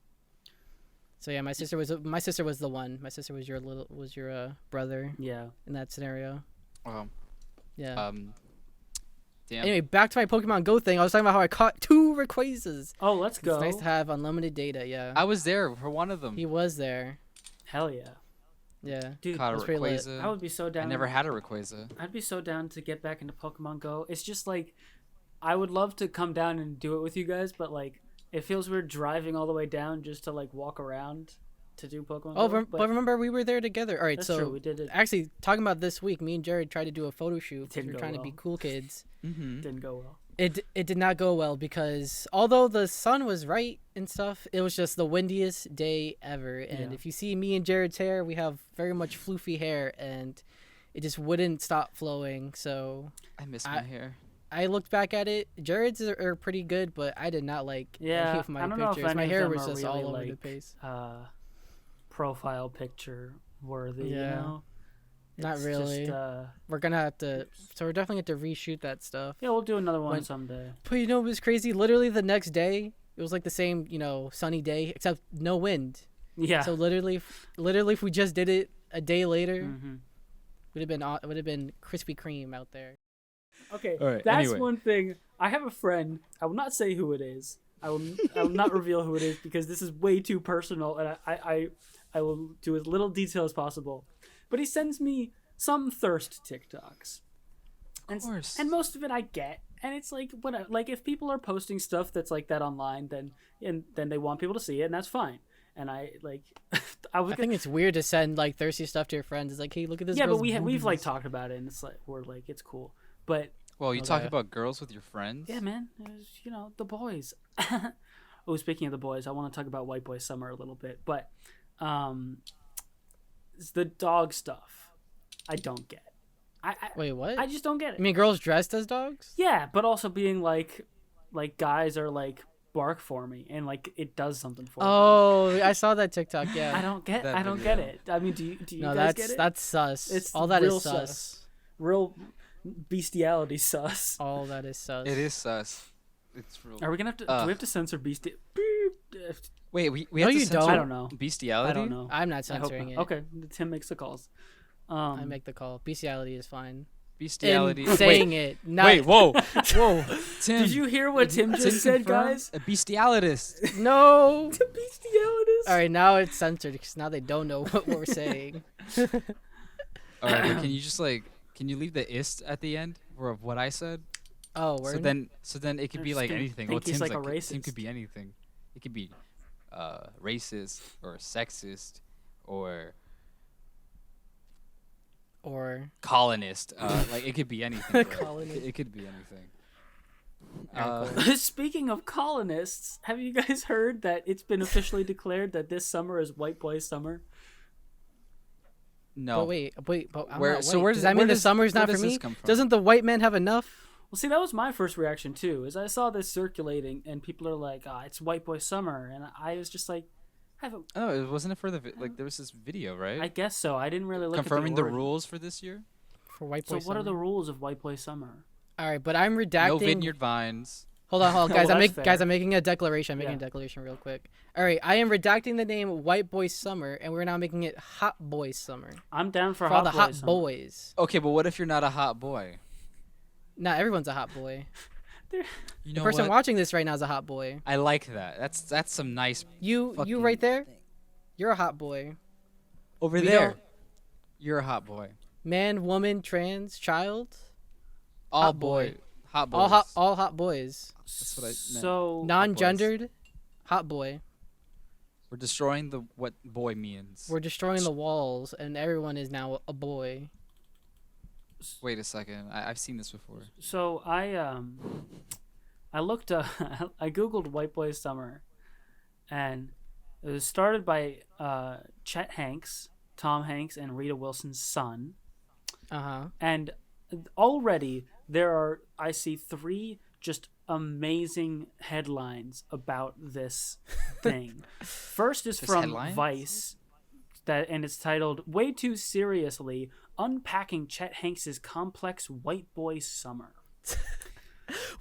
So yeah, my sister was the one. My sister was your brother Yeah. in that scenario. Yeah. Damn. Anyway, back to my Pokemon Go thing. I was talking about how I caught 2 Rayquazas. Oh, let's go. It's nice to have unlimited data. Yeah. I was there for one of them. He was there. Hell yeah, Yeah. dude. Caught a that's pretty lit. Rayquaza. I would be so down. I never had a Rayquaza. I'd be so down to get back into Pokemon Go. It's just like, I would love to come down and do it with you guys, but like, it feels weird driving all the way down just to like walk around to do Pokemon Oh, Go. but remember we were there together. All right, that's so true. We did it. actually talking about this week, me and Jared tried to do a photo shoot. 'Cause Didn't we were go trying to be well. cool kids. Mm-hmm. Didn't go well. It did not go well because although the sun was right and stuff, it was just the windiest day ever. And Yeah. if you see me and Jared's hair, we have very much floofy hair, and it just wouldn't stop flowing. So I miss my hair. I looked back at it. Jared's are pretty good, but I did not like any Yeah, of my I don't know if pictures. My any of hair them was are just really, all over the like, place. Profile picture worthy. You Yeah. know? Not It's really. Just, We're gonna have to. So we're definitely going to reshoot that stuff. yeah, we'll do another one When- someday. But it was crazy. Literally the next day, it was like the same, sunny day, except no wind. Yeah. So literally, if we just did it a day later, Mhm. would have been Krispy Kreme out there. Okay, All right, that's anyway. one thing. I have a friend. I will not say who it is. I will not reveal who it is because this is way too personal, and I will do as little detail as possible. But he sends me some thirst TikToks, and course. and most of it I get, and it's like what like if people are posting stuff that's like that online, then they want people to see it, and that's fine. And I like, I think it's weird to send like thirsty stuff to your friends. It's like, hey, look at this. yeah, but girl's we've like boobies. talked about it, and it's like we're like it's cool, but. Well, you talk Okay. about girls with your friends? Yeah, man. It was, the boys. Oh, speaking of the boys, I want to talk about White Boy Summer a little bit, but it's the dog stuff. I don't get. I Wait, what? I just don't get it. I mean, girls dressed as dogs? Yeah, but also being like, like guys are like bark for me and like it does something for me. Oh, I saw that TikTok. Yeah. I don't get video. it. I mean, do you No, guys get it? that's sus. It's All that real is sus. Real bestiality sus. All that is sus. It is sus. It's real. Are we gonna have to? Do we have to censor Wait, we No, have to you censor don't. I don't know. bestiality? I don't know. I'm not I hope censoring not. it. Okay, Tim makes the calls. I make the call. Bestiality is fine. Bestiality. And saying it. Not, Wait, whoa, whoa, Tim. Did you hear what Tim just said, guys? A bestialitist. No. The bestialitist. All right, now it's censored because now they don't know what we're saying. All right, but can you just can you leave the ist at the end of what I said? Oh, So word. then it could They're be just like gonna anything. think he's Tim's like a Tim racist. could be anything. It could be racist or sexist or Or colonist. Like it could be anything. bro. Colonist. It could be anything. Alright, Speaking of colonists, have you guys heard that it's been officially declared that this summer is White Boy Summer? No. But wait. But I'm Where- not so white. where does does- that where mean the does- summer's where not for does this me? come from? Doesn't the white man have enough? Well, see, that was my first reaction too. Is I saw this circulating, and people are like, it's White Boy Summer," and I was just like, Oh, it wasn't it for the there was this video, right? I guess so. I didn't really look Confirming at the origin. rules for this year. For white So boy what are the summer? rules of White Boy Summer? All right, but I'm redacting. No vineyard vines. Hold on, Well, guys. that's fair. I'm making a declaration. I'm making Yeah. a declaration real quick. All right, I am redacting the name White Boy Summer, and we're now making it Hot Boy Summer I'm down for for all Hot the Boy hot Summer. boys. Okay, but what if you're not a hot boy? Not everyone's a hot boy. You The know person what? watching this right now is a hot boy. I like that. That's some nice You fucking right there, you're a hot boy. over We there. don't- You're a hot boy. Man, woman, trans, child, All Hot boy. boy. Hot boys. all hot boys. That's what I meant. So Non-gendered, hot boy. We're destroying what boy means. We're destroying the walls, and everyone is now a boy. Wait a second. I've seen this before. So I looked I googled White Boy Summer, and it was started by Chet Hanks, Tom Hanks, and Rita Wilson's son. And already I see 3 just amazing headlines about this thing. First is Just from headlines? Vice, and it's titled "Way Too Seriously: Unpacking Chet Hanks's Complex White Boy Summer."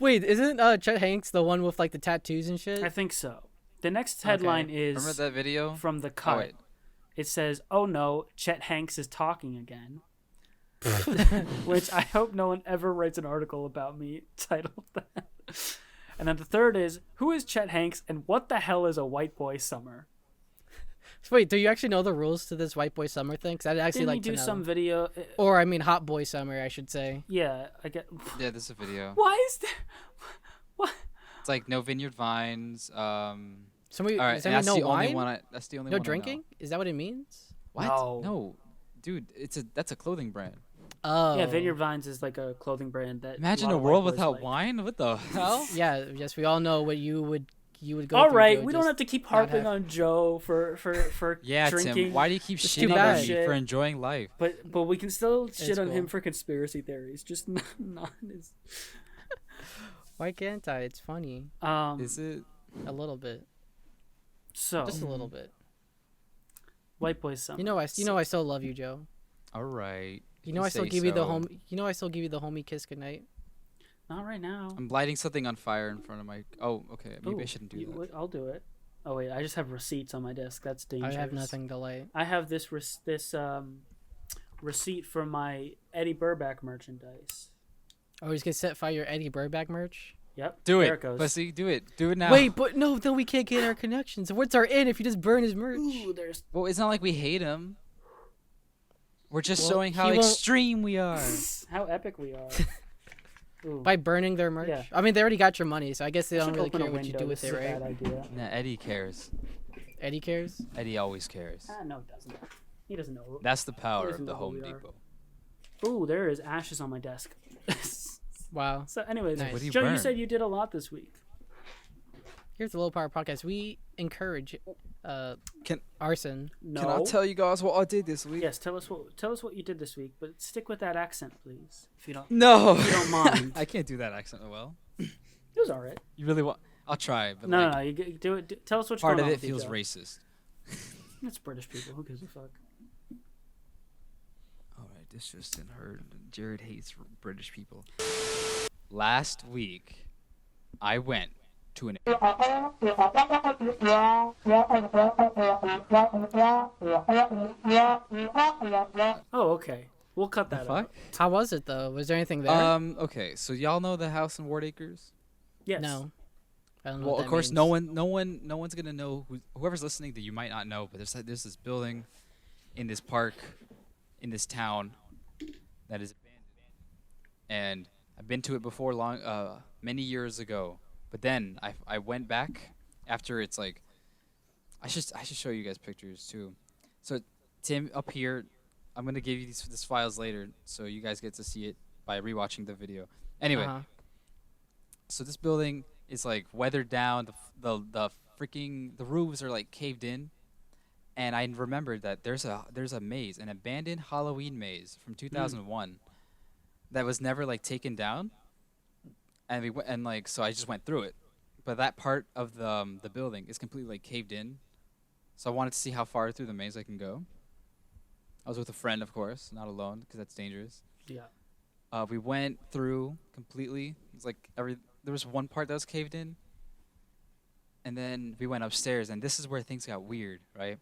Wait, isn't Chet Hanks the one with like the tattoos and shit? I think so. The next headline is Remember that video? from The Cut. wait. It says, "Oh no, Chet Hanks is talking again." Which I hope no one ever writes an article about me titled that. And then the third is, "Who is Chet Hanks and what the hell is a White Boy Summer?" Wait, do you actually know the rules to this White Boy Summer thing? Because I'd actually Didn't like he to do know. some video? Or I mean, Hot Boy Summer, I should say. Yeah, I get. Yeah, there's a video. Why is there? What? It's like no vineyard vines. Somebody, All right, does and anyone that's know the wine? only one. That's the only No one. drinking? Is that what it means? What? No. No, dude, that's a clothing brand. Oh. Yeah, Vineyard Vines is like a clothing brand that. Imagine lot a of world white boys without like. wine. What the hell? Yeah, yes, we all know what you would go All through, right, Joe, we don't just have to keep not harping have- on Joe for Yeah, drinking. Tim. Why do you keep It's too shitting on bad. me for enjoying life? But we can still shit on him cool. for conspiracy theories. Just not his. Why can't I? It's funny. Is it? A little bit. So Just a little bit. White Boy Summer. You know I still love you, Joe. All right. You know I still give you the homie kiss goodnight. Not right now. I'm lighting something on fire in front of my. Oh, okay. Maybe I Ooh, shouldn't do that. I'll do it. Oh wait, I just have receipts on my desk. That's I dangerous. have nothing to light. I have this receipt for my Eddie Burback merchandise. Oh, he's gonna set fire your Eddie Burback merch. Yep. Do there it, goes. pussy. Do it. Do it now. Wait, but no, then we can't get our connections. What's our in if you just burn his merch? Ooh, there's Well, it's not like we hate him. We're just Well, showing how he won't- extreme we are. how epic we are. Ooh. By burning their merch. Yeah. I mean, they already got your money, so I guess they I don't should really open a care what you window. do with This it, is a right? bad idea. Nah, Eddie cares. Eddie cares. Eddie always cares. No, it doesn't. He doesn't know. That's the power doesn't of the know who Home we are. Depot. Ooh, there is ashes on my desk. Wow. So, anyways, Nice. What do you Joe, you burn? said you did a lot this week. Here's the Low Power Podcast. We encourage arson. No. you guys what I did this week? Yes, tell us what you did this week, but stick with that accent, please, if you don't No. if you don't mind. I can't do that accent well. It was alright. You really want? I'll try. But No, like, no, no. Tell us what's part going of on it with you, feels Joe. racist. It's British people. Who gives a fuck? All right, this just didn't hurt. Jared hates British people. Last week, I went to an. Oh, okay. We'll cut The that fuck? out. How was it though? Was there anything there? Okay, so y'all know the house in Ward Acres? Yes. No. I don't know. Well, what of that course, means. no one's gonna know. Whoever's listening that you might not know, but there's this building in this park, in this town, that is abandoned, and I've been to it before, many years ago. But then I went back after it's like, I should show you guys pictures too. So Tim up here, I'm gonna give you these files later, so you guys get to see it by rewatching the video. Anyway, Uh-huh. so this building is like weathered down. The freaking the roofs are like caved in, and I remembered that there's a maze, an abandoned Halloween maze from 2001, that was never like taken down, and so I just went through it, but that part of the building is completely like caved in, so I wanted to see how far through the maze I can go. I was with a friend, of course, not alone because that's dangerous. Yeah. We went through completely. It was like there was one part that was caved in, and then we went upstairs, and this is where things got weird, right?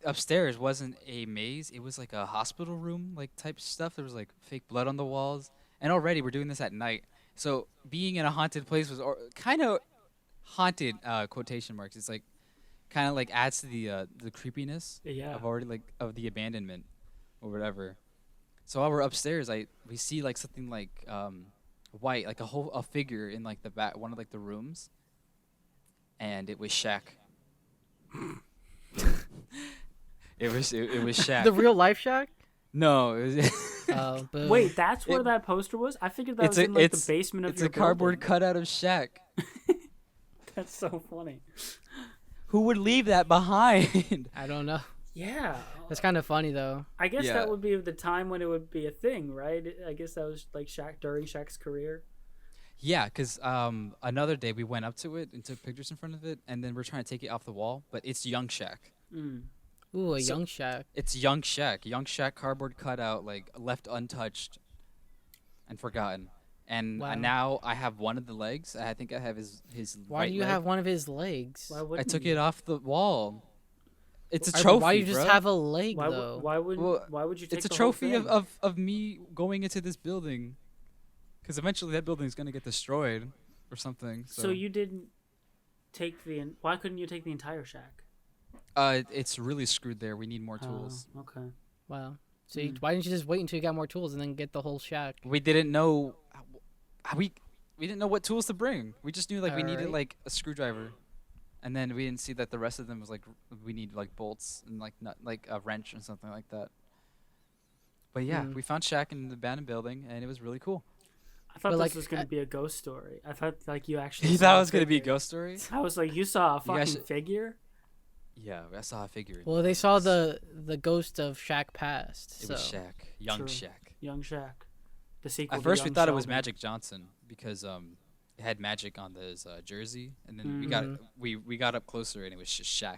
Upstairs wasn't a maze; it was like a hospital room, like type stuff. There was like fake blood on the walls, and already we're doing this at night. So being in a haunted place was kind of haunted, quotation marks. It's like kind of like adds to the creepiness Yeah. of the abandonment or whatever. So while we're upstairs, we see like something like white, like a figure in like the back one of like the rooms, and it was Shaq. it was Shaq. The real life shack? No, it was Oh, boo. Wait, that's where that poster was? I figured that It's was a- in like it's- the basement of it's your a cardboard building. cutout of Shaq. That's so funny. Who would leave that behind? I don't know. Yeah. That's kind of funny though. I guess Yeah. that would be the time when it would be a thing, right? I guess that was like during Shaq's career. Yeah, because another day we went up to it and took pictures in front of it, and then we're trying to take it off the wall, but it's young Shaq. Mm. Ooh, a So- young shack. It's young Shaq cardboard cutout, like left untouched and forgotten. And Wow. now I have one of the legs. I think I have his Why right do you leg. have one of his legs? Why I wouldn't took you? it off the wall. It's a Alright, but trophy. why you just bro. have a leg Why, though? why would Well, why would you take It's a the whole trophy thing? of me going into this building, because eventually that building's gonna get destroyed or something. So you didn't take why couldn't you take the entire Shack? It's really screwed there. We need more tools. Oh, okay. Wow. So Mm. why didn't you just wait until you got more tools and then get the whole shack? We didn't know. We didn't know what tools to bring. We just knew like we needed Alright. like a screwdriver, and then we didn't see that the rest of them was like we need like bolts and like not like a wrench or something like that. But yeah, Mm. we found Shaq in the abandoned building, and it was really cool. I thought But, this like, was gonna be a ghost story. I thought like you actually. You saw thought a it was gonna be a figure. ghost story? I was like, you saw a You guys fucking should- figure. Yeah, I saw a figure. Well, they saw the ghost of Shack past. It So was Shaq, young True. Shaq. Young Shaq. The sequel. At to first, we Young thought it was Sheldon. Magic Johnson because it had magic on his jersey, and then we got up closer and it was just Shaq.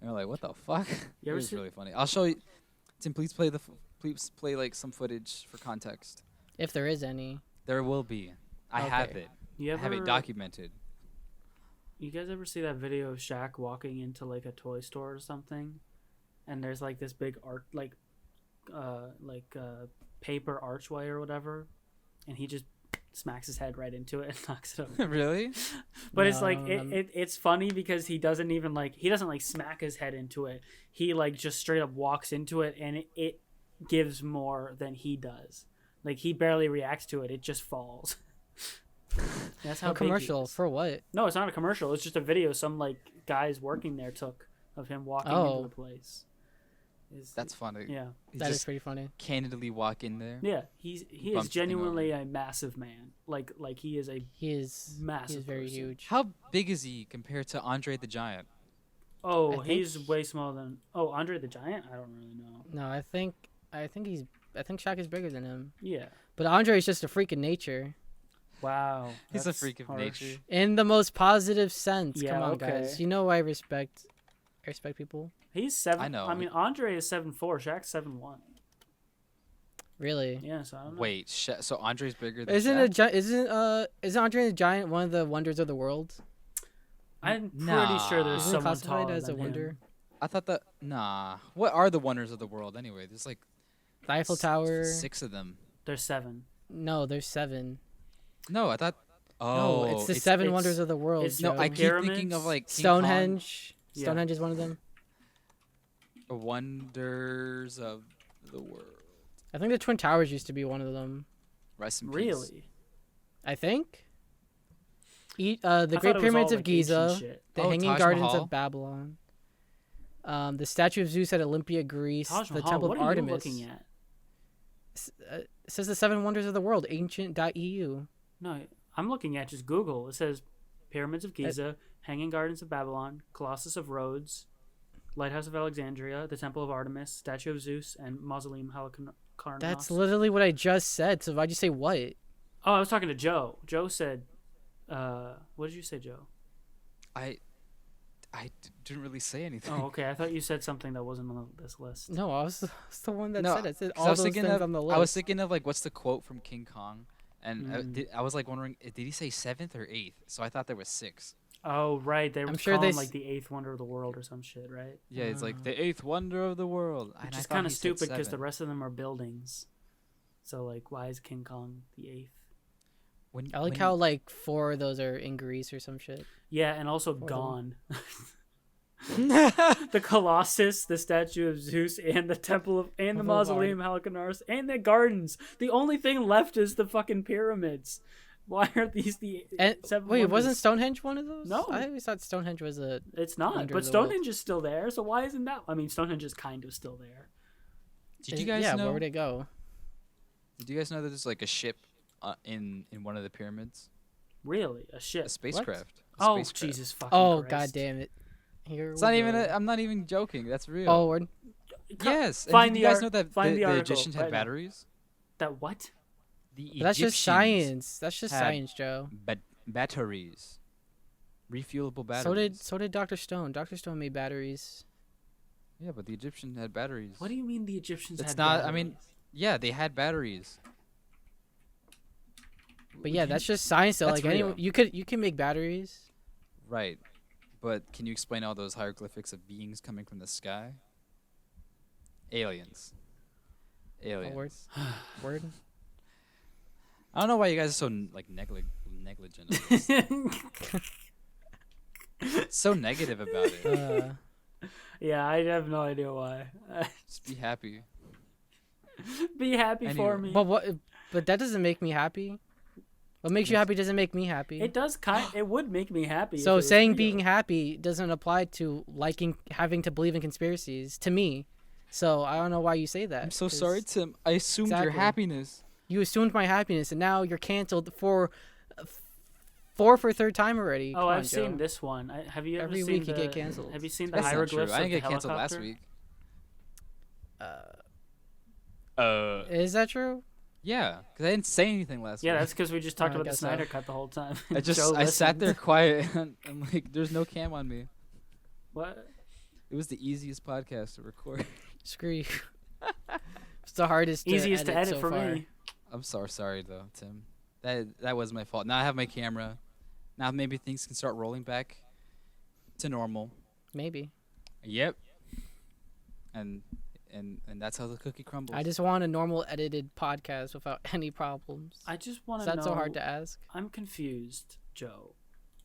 And we're like, what the fuck? You It ever was see- really funny. I'll show you. Tim, please play like some footage for context. if there is any. There will be. I have Okay. it. You I have ever- it documented. You guys ever see that video of Shaq walking into like a toy store or something, and there's like this big art paper archway or whatever, and he just smacks his head right into it and knocks it over. Really? But it's No, like I'm- it's funny because he doesn't smack his head into it. He like just straight up walks into it, and it gives more than he does. Like he barely reacts to it; it just falls. That's how A big he commercial is. for what? No, it's not a commercial. It's just a video some like guys working there took of him walking Oh. into the place. That's funny. Yeah, He That is just pretty funny. candidly walk in there. yeah. He is Bumps the thing genuinely a massive man. Like he is a He is massive. He is very person. huge. How big is he compared to Andre the Giant? Oh, I think he's way smaller than. Oh, Andre the Giant. I don't really know. No, I think Shaq is bigger than him. Yeah, But But Andre is just a freak of nature. Wow. He's a that's freak of harsh. nature. In the most positive sense. Yeah, Come on, okay. guys. You know I respect people. He's 7. I know. I mean, Andre is 7'4". Shaq's 7'1". Really? Yeah, so I don't know. Wait, so Andre's bigger than Isn't Shaq? is Andre the Giant one of the wonders of the world? I'm pretty Nah. sure there's Isn't it someone classified taller as a than wonder? him. I thought that What are the wonders of the world anyway? There's like The Eiffel Tower. 6 of them. There's 7. No, there's 7. No, I thought. No, Oh, it's the 7 it's- wonders of the world. it's No, Joe. I the keep thinking of pyramids, like King Stonehenge. Yeah. Stonehenge is one of them. Kong, wonders of the world. I think the Twin Towers used to be one of them. Rest in peace. Really? I think. The I Great thought it was Pyramids all, of like, ancient Giza, shit. the Oh, Hanging Taj Gardens Mahal? of Babylon, the Statue of Zeus at Olympia, Greece, Taj the Mahal, Temple what of are Artemis. you looking at? It says the 7 wonders of the world, ancient.eu. No, I'm looking at just Google. It says Pyramids of Giza, Hanging Gardens of Babylon, Colossus of Rhodes, Lighthouse of Alexandria, the Temple of Artemis, Statue of Zeus, and Mausoleum Halicarnassus. That's literally what I just said. So why'd you say what? Oh, I was talking to Joe. Joe said, what did you say, Joe? Didn't really say anything. Oh, okay. I thought you said something that wasn't on this list. No, I was the one that No, said it. It said 'Cause all those things on the list. I was thinking of like what's the quote from King Kong, and Mm. I was like wondering, did he say 7th or 8th? So I thought there was 6. Oh, right. They were I'm sure calling they like the 8th wonder of the world or some shit, right? Yeah, it's like the 8th wonder of the world. Which is kind of stupid because the rest of them are buildings. So, like, why is King Kong the 8th? I like how like 4 of those are in Greece or some shit. Yeah, and also Or the- gone. The Colossus, the statue of Zeus, and the temple of, and the Oh, mausoleum Halicarnassus, and the gardens. The only thing left is the fucking pyramids. Why are these the And 7 wait, wonders? wasn't Stonehenge one of those? No. I always thought Stonehenge was a. It's not, Wonder but of the world? Stonehenge is still there. So why isn't that? I mean, Stonehenge is kind of still there. Did you guys yeah, know? where would it go? Did you guys know that there's like a ship in one of the pyramids? Really, a ship. A spacecraft. A Oh, spacecraft. Jesus fucking Oh Christ. god damn it! Here It's we not even. go. I'm not even joking. That's real. Oh, we're yes. And Find did the you guys ar- know that find the the article Egyptians had right now. batteries? That what? The but that's just Egyptians science. That's just had science, Joe. Batteries. Refuelable batteries. So did Dr. Stone. Dr. Stone made batteries. Yeah, but the Egyptians had batteries. What do you mean the Egyptians That's had not- I mean- batteries? Yeah, they had batteries. But yeah, that's just science though. That's Like anyone, real. you can make batteries. Right. But can you explain all those hieroglyphics of beings coming from the sky? Aliens. Aliens. word. Word. I don't know why you guys are so negligent. of this. So negative about it. Yeah, I have no idea why. Just be happy. Be happy for Anyway. me. But what? But that doesn't make me happy. What makes you happy doesn't make me happy. It does it would make me happy. if it So was saying real. being happy doesn't apply to having to believe in conspiracies to me. So I don't know why you say that. I'm so 'cause sorry, Tim. I assumed your Exactly. happiness. You assumed my happiness, and now you're canceled for fourth or third time already. Oh, Come on, I've seen Joe. this one. Have you ever Every seen week you the, get canceled. Have you seen the That's not true. hieroglyphs I didn't of get the canceled last helicopter? week. Is that true? Yeah, because I didn't say anything last Yeah, week. that's because we just talked I about the guess so. Snyder Cut the whole time. I Joe sat there listened. quiet and like, there's no cam on me. What? It was the easiest podcast to record. Screw you. It's the hardest. Easiest to edit so for far. me. I'm sorry though, Tim. That was my fault. Now I have my camera. Now maybe things can start rolling back to normal. Maybe. Yep. And that's how the cookie crumbles. I just want a normal edited podcast without any problems. I just want Is to know. that so hard to ask? I'm confused, Joe.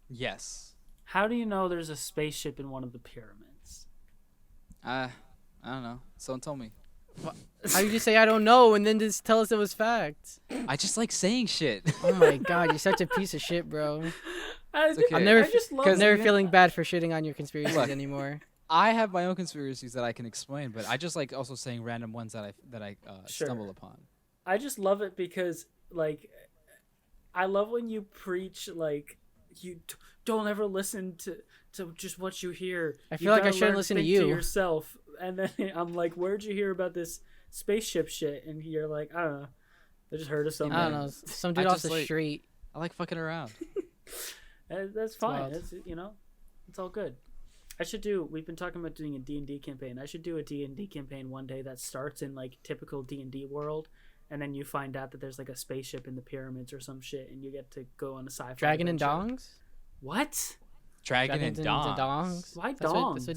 Yes. How do you know there's a spaceship in one of the pyramids? I don't know. Someone told me. How you just say I don't know and then just tell us it was fact? I just like saying shit. Oh my god, you're such a piece of shit, bro. okay. I'm never, I just love I'm never it. feeling bad for shitting on your conspiracies Look. anymore. I have my own conspiracies that I can explain, but I just like also saying random ones that I Sure. stumble upon. I just love it because, like, I love when you preach, like, don't ever listen to just what you hear. I You feel like I gotta shouldn't learn listen to think you. yourself. And then I'm like, where'd you hear about this spaceship shit? And you're like, I don't know. They just heard of I something. don't know. Some dude I off just the like- street. I like fucking around. That's fine. wild. That's it's all good. I should do. We've been talking about doing a D&D campaign. I should do a D&D campaign one day that starts in like typical D&D world, and then you find out that there's like a spaceship in the pyramids or some shit, and you get to go on a sci-fi. Dragon and adventure. dongs. What? Dragon Dragons and and Dongs. Why That's dongs? what-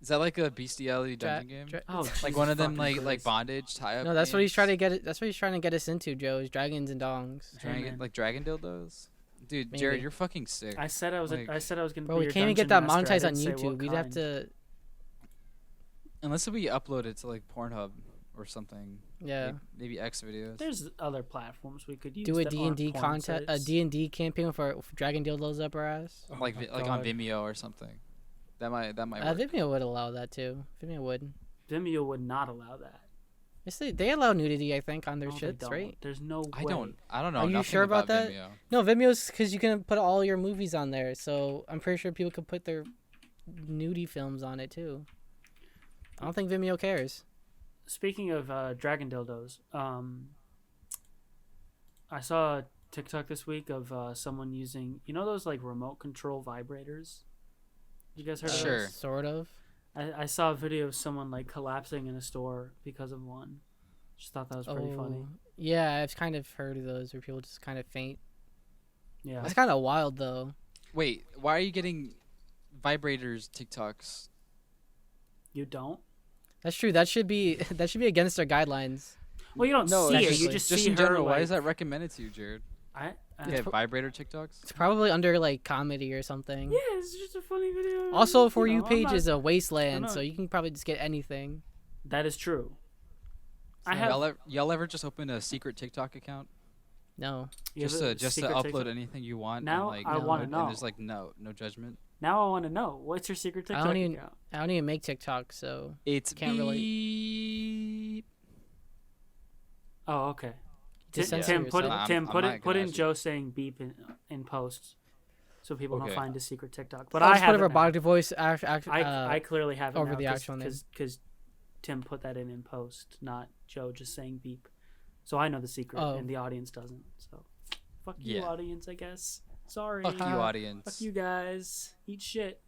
Is that like a bestiality dungeon game? Oh, Like Jesus one of them fucking like Christ. bondage tie up. No, that's what he's trying to games? get. That's what he's trying to get us into, Joe. Is dragons and dongs. Hey, Dragon, man. like dragon dildos. Dude, Maybe. Jared, you're fucking sick. I said I was. Like- I said I was gonna. Bro, be we your can't even get dungeon that master. I monetized on didn't say what YouTube. We'd have kind. to. Unless we upload it to like Pornhub or something. Yeah. Maybe X videos. There's other platforms we could use. Do a that aren't D&D porn content, a sites. D&D campaign for dragon dildos up our ass. Oh like my like on God. Vimeo or something. That might work. Vimeo would allow that too. Vimeo would. Vimeo would not allow that. Yes, they allow nudity, I think, on their No, they shits, don't. right? There's no way. I don't know. Are you nothing sure about that? Vimeo. No, Vimeo's because you can put all your movies on there, so I'm pretty sure people could put their nudie films on it too. I don't think Vimeo cares. Speaking of dragon dildos, I saw a TikTok this week of someone using, those like remote control vibrators. You guys heard of Sure. those? Sort of. I saw a video of someone like collapsing in a store because of one. Just thought that was pretty funny. Yeah, I've kind of heard of those where people just kind of faint. Yeah. That's kind of wild though. Wait, why are you getting vibrators TikToks? You don't? That's true. That should be against our guidelines. Well, you don't No, see it. technically. You just Just see in her, general, why like- is that recommended to you, Jared? I Yeah, vibrator TikToks. It's probably under like comedy or something. yeah, it's just a funny video. Also, For You I'm page not- is a I'm wasteland, not- so you can probably just get anything. That is true. I So- have. Y'all ever just open a secret TikTok account No. you have just a to secret upload TikTok? anything you want? Now and, like, I wanna and know. there's like no judgment. Now I want to know. What's your secret I TikTok don't even- account? I don't even make TikTok, so It's Can't relate. beep. Oh, okay. Just Tim, censor Tim, put yourself. it, Tim, I'm put not it, put gonna in ask you. Joe saying beep in post, so people don't Okay. find his secret TikTok. But I'll I just put have over it now. body voice. I clearly have it over now the actual name. because Tim put that in post, not Joe just saying beep. So I know the secret, Oh. and the audience doesn't. So fuck you, Yeah. audience. I guess. Sorry. Fuck you, audience. Fuck you guys. Eat shit.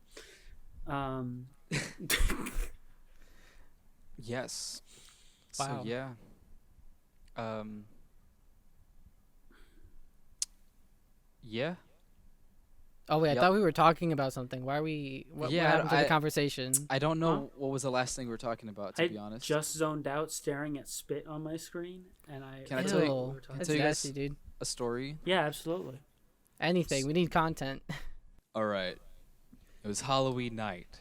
Yes. Wow. So yeah. Yeah. Oh wait, I Yep. thought we were talking about something. Why are we? What Yeah, happened to the I- conversation? I don't know Huh? what was the last thing we were talking about, to I be honest. just zoned out, staring at spit on my screen, and I. Can I forgot tell you- what we were Ew, talking that's tell you guys- nasty, dude. A story. Yeah, absolutely. Anything. We need content. All right. It was Halloween night,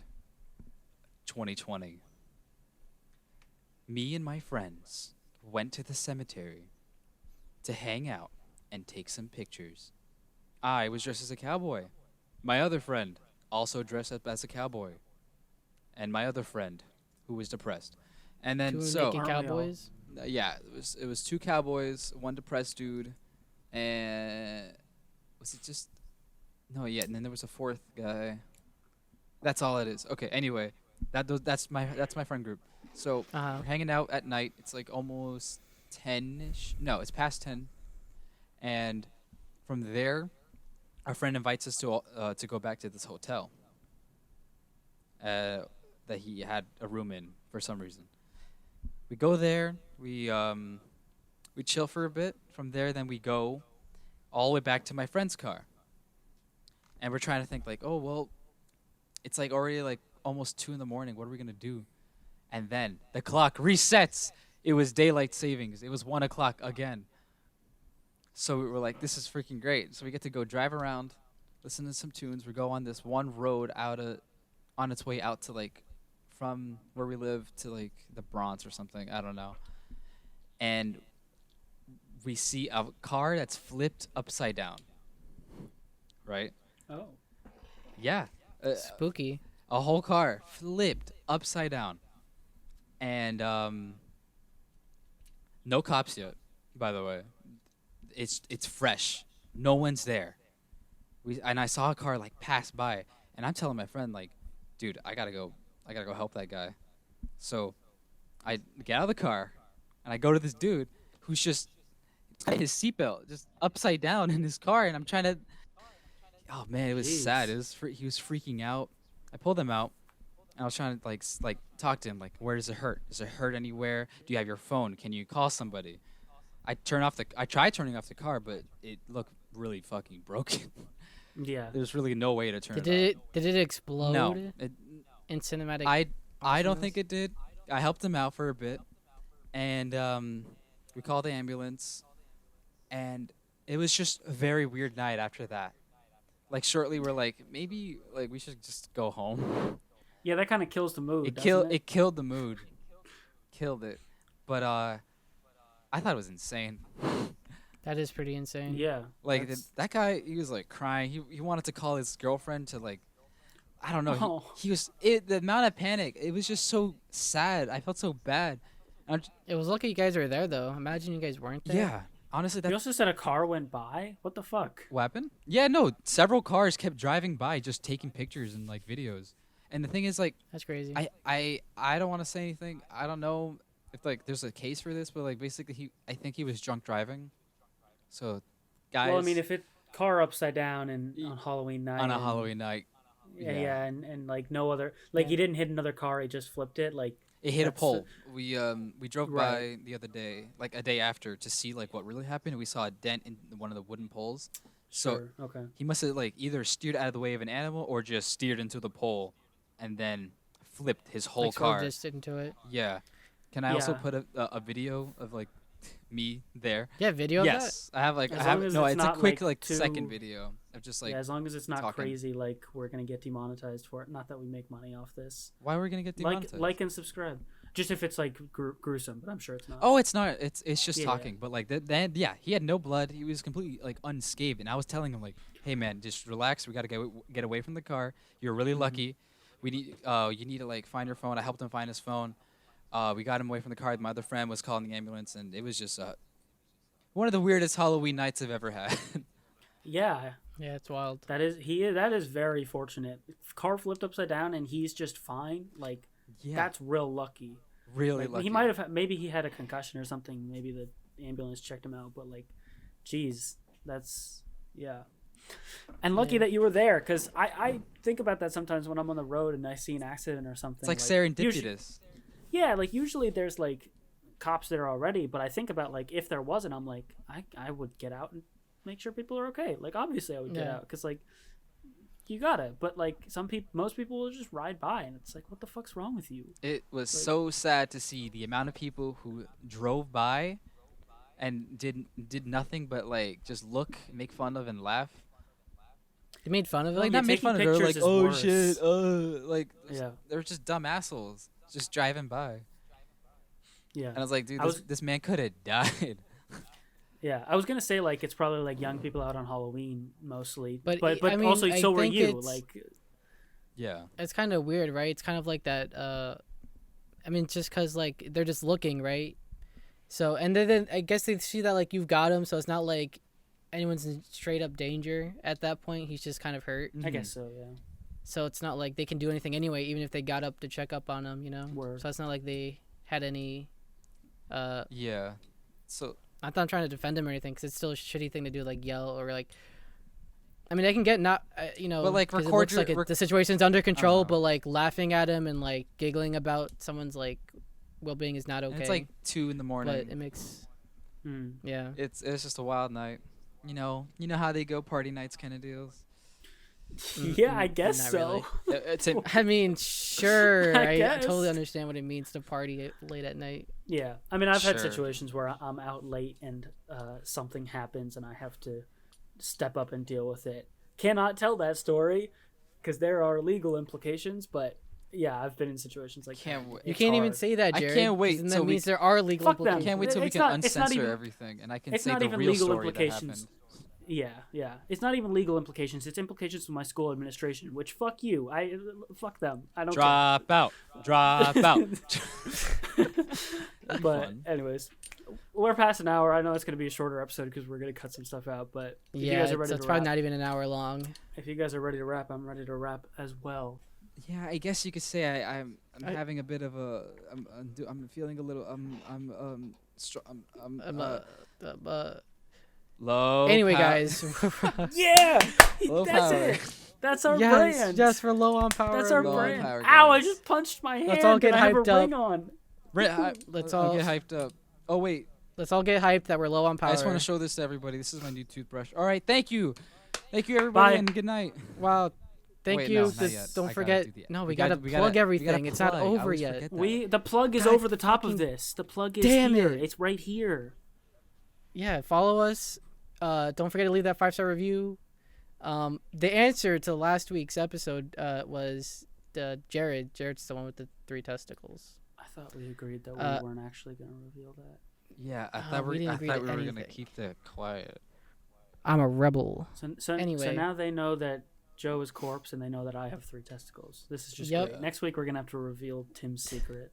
2020. Me and my friends went to the cemetery to hang out and take some pictures. I was dressed as a cowboy. My other friend also dressed up as a cowboy. And my other friend, who was depressed. And then Two so naked Aren't we all? cowboys. yeah, it was two cowboys, one depressed dude, and was it just no? Yeah, and then there was a fourth guy. That's all it is. Okay. Anyway, that's my friend group. So Uh-huh. we're hanging out at night. It's like almost 10ish. No, it's past 10. And from there, our friend invites us to go back to this hotel that he had a room in for some reason. We go there. We chill for a bit. From there, then we go all the way back to my friend's car. And we're trying to think like, oh well, it's like already like almost 2 a.m. What are we gonna do? And then the clock resets. It was daylight savings. It was 1 o'clock again. So we were like, this is freaking great. So we get to go drive around, listen to some tunes. We go on this one road on its way out to like, from where we live to like the Bronx or something. I don't know. And we see a car that's flipped upside down. Right? Oh. Yeah. Spooky. A whole car flipped upside down. And no cops yet, by the way. It's fresh. No one's there. And I saw a car like pass by, and I'm telling my friend like, dude, I gotta go help that guy. So I get out of the car and I go to this dude who's just got his seatbelt just upside down in his car, and I'm trying to. Oh man, it was sad. Jeez. He was freaking out. I pulled him out. And I was trying to like talk to him like, where does it hurt? Does it hurt anywhere? Do you have your phone? Can you call somebody? I tried turning off the car, but it looked really fucking broken. Yeah. There's really no way to turn Did it off. it explode No, it, in cinematic? I don't awesomeness? think it did. I helped him out for a bit, and we called the ambulance, and it was just a very weird night after that. Like shortly, we're like, maybe like we should just go home. Yeah, that kind of kills the mood. It killed the mood, killed it. But I thought it was insane. That is pretty insane. Yeah. Like that's- that guy, he was like crying. He wanted to call his girlfriend to like, I don't know. Oh. He was the amount of panic. It was just so sad. I felt so bad. It was lucky you guys were there though. Imagine you guys weren't there. Yeah, honestly, You that also said a car went by. What the fuck? weapon. Yeah, no, several cars kept driving by, just taking pictures and like videos. And the thing is, like, That's crazy. I don't want to say anything. I don't know if like there's a case for this, but like basically I think he was drunk driving. So, guys, Well, I mean, if it car upside down and on Halloween night. on a and- Halloween night, Yeah, and like no other, like Yeah. he didn't hit another car. He just flipped it. Like it hit a That's pole. We drove Right. by the other day, like a day after, to see like what really happened. And we saw a dent in one of the wooden poles. So sure, okay. he must have like either steered out of the way of an animal or just steered into the pole, and then flipped his whole like, sort of car. just into it. Yeah. Can I also Yeah. put a video of like me there? Yeah, video of Yes, I have like As I have long as no. it's It's a not, quick like, like second too- video of just that. like Yeah, as long as it's not talking. crazy, like we're gonna get demonetized for it. Not that we make money off this. why we're gonna get demonetized. Like and subscribe. Just if it's like gruesome, but I'm sure it's not. Oh, it's not. It's just Yeah. talking. But like then yeah, he had no blood. He was completely like unscathed. And I was telling him like, hey man, just relax. We gotta get away from the car. You're really Mhm. lucky. We need you need to like find your phone. I helped him find his phone. We got him away from the car. My other friend was calling the ambulance, and it was just one of the weirdest Halloween nights I've ever had. Yeah, Yeah, it's wild. that is very fortunate. Car flipped upside down and he's just fine. Like yeah, that's real lucky. really Like, lucky. he might have maybe he had a concussion or something. Maybe the ambulance checked him out. But like, geez, that's yeah. And lucky Yeah. that you were there, because I think about that sometimes when I'm on the road and I see an accident or something. It's like usually- serendipitous. Yeah, like usually there's like cops there already, but I think about like if there wasn't, I'm like I would get out and make sure people are okay. Like obviously I would get Yeah. out because like you gotta, but like most people will just ride by and it's like what the fuck's wrong with you? It was Like- so sad to see the amount of people who drove by and did nothing but like just look, make fun of, and laugh. They made fun of it. Like yeah, not make taking fun of her, pictures like is oh worse. shit, like Yeah, they're just dumb assholes just driving by. yeah, And I was like, dude, I this, was- this man could have died. yeah. I was gonna say like it's probably like young people out on Halloween mostly, But, but I mean, also I so were think you. it's- Like Yeah. It's kind of weird, right? It's kind of like that. I mean, just because like they're just looking, right? So and then I guess they see that like you've got him, so it's not like anyone's in straight up danger at that point. He's just kind of hurt, I guess so. Yeah. so it's not like they can do anything anyway, even if they got up to check up on him, you know. Word. So it's not like they had any. Yeah. So Not that I'm trying to defend him or anything, because it's still a shitty thing to do, like yell or like. I mean, I can get not, you know, But, like, 'cause it record looks your- like the situation's under control, know. but like laughing at him and like giggling about someone's like well-being is not and okay. it's like 2 in the morning. but it makes, Hmm. yeah. It's just a wild night. You know how they go, party nights kind of deals. Yeah, I guess not so. really. It's a, I mean, sure, I I guess. totally understand what it means to party late at night. Yeah, I mean, I've had Sure. situations where I'm out late and something happens and I have to step up and deal with it. Cannot tell that story because there are legal implications, but yeah, I've been in situations like Can't that. wait. You It's can't even hard. say that, I Jared. can't wait 'cause then till that we- means there are legal Fuck them. implications. can't wait till we It's can not- it's not uncensor even- everything, and I can it's say not the even real legal story that implications. happened. Yeah. It's not even legal implications. It's implications to my school administration, which fuck you. Fuck them. I don't Drop out. Drop out. care. But fun. anyways, we're past an hour. I know it's going to be a shorter episode because we're going to cut some stuff out. But if you Yeah, guys are ready so it's to probably wrap, not even an hour long. if you guys are ready to wrap, I'm ready to wrap as well. Yeah, I guess you could say I'm I- having a bit of a I'm feeling a little Low. Anyway, guys. Yeah, Low that's power. it. That's our yes, brand. just for low on power. That's our Low on brand. power, Ow! I guys. just punched my hand. Let's all get and I have a hyped up. ring on. Let's I'll all get hyped up. Oh wait, let's all get hyped that we're low on power. I just want to show this to everybody. This is my new toothbrush. All right, thank you everybody, Bye. and good night. Wow. Thank Wait, you. no, not This- yet. don't I gotta forget. do the- No, we we gotta gotta- we plug gotta- we everything. gotta It's not plug. I over always yet. forget that. The plug is God over the top of fucking this. The plug is damn here. it. It's right here. Yeah, follow us. Don't forget to leave that 5-star review. The answer to last week's episode was Jared. Jared's the one with the 3 testicles. I thought we agreed that we weren't actually going to reveal that. Yeah, I Oh, thought we we didn't I agree thought to we were gonna anything. keep that quiet. I'm a rebel. So Anyway. now they know that Joe is corpse, and they know that I have 3 testicles. This is just Yep. great. Next week we're gonna have to reveal Tim's secret.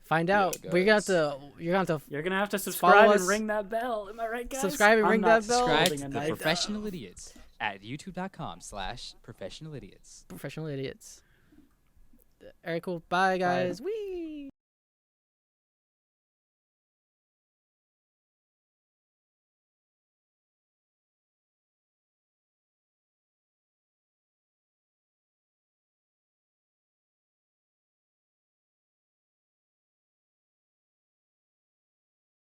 Find Yeah, out. We're gonna have guys. to. You're gonna have to You're gonna have to subscribe us. and ring that bell. Am I right, guys? Subscribe and I'm ring not that bell. Subscribe holding to a the knife. Professional Idiots at youtube.com/professionalidiots. professional idiots. All right, cool. Bye, guys. Whee!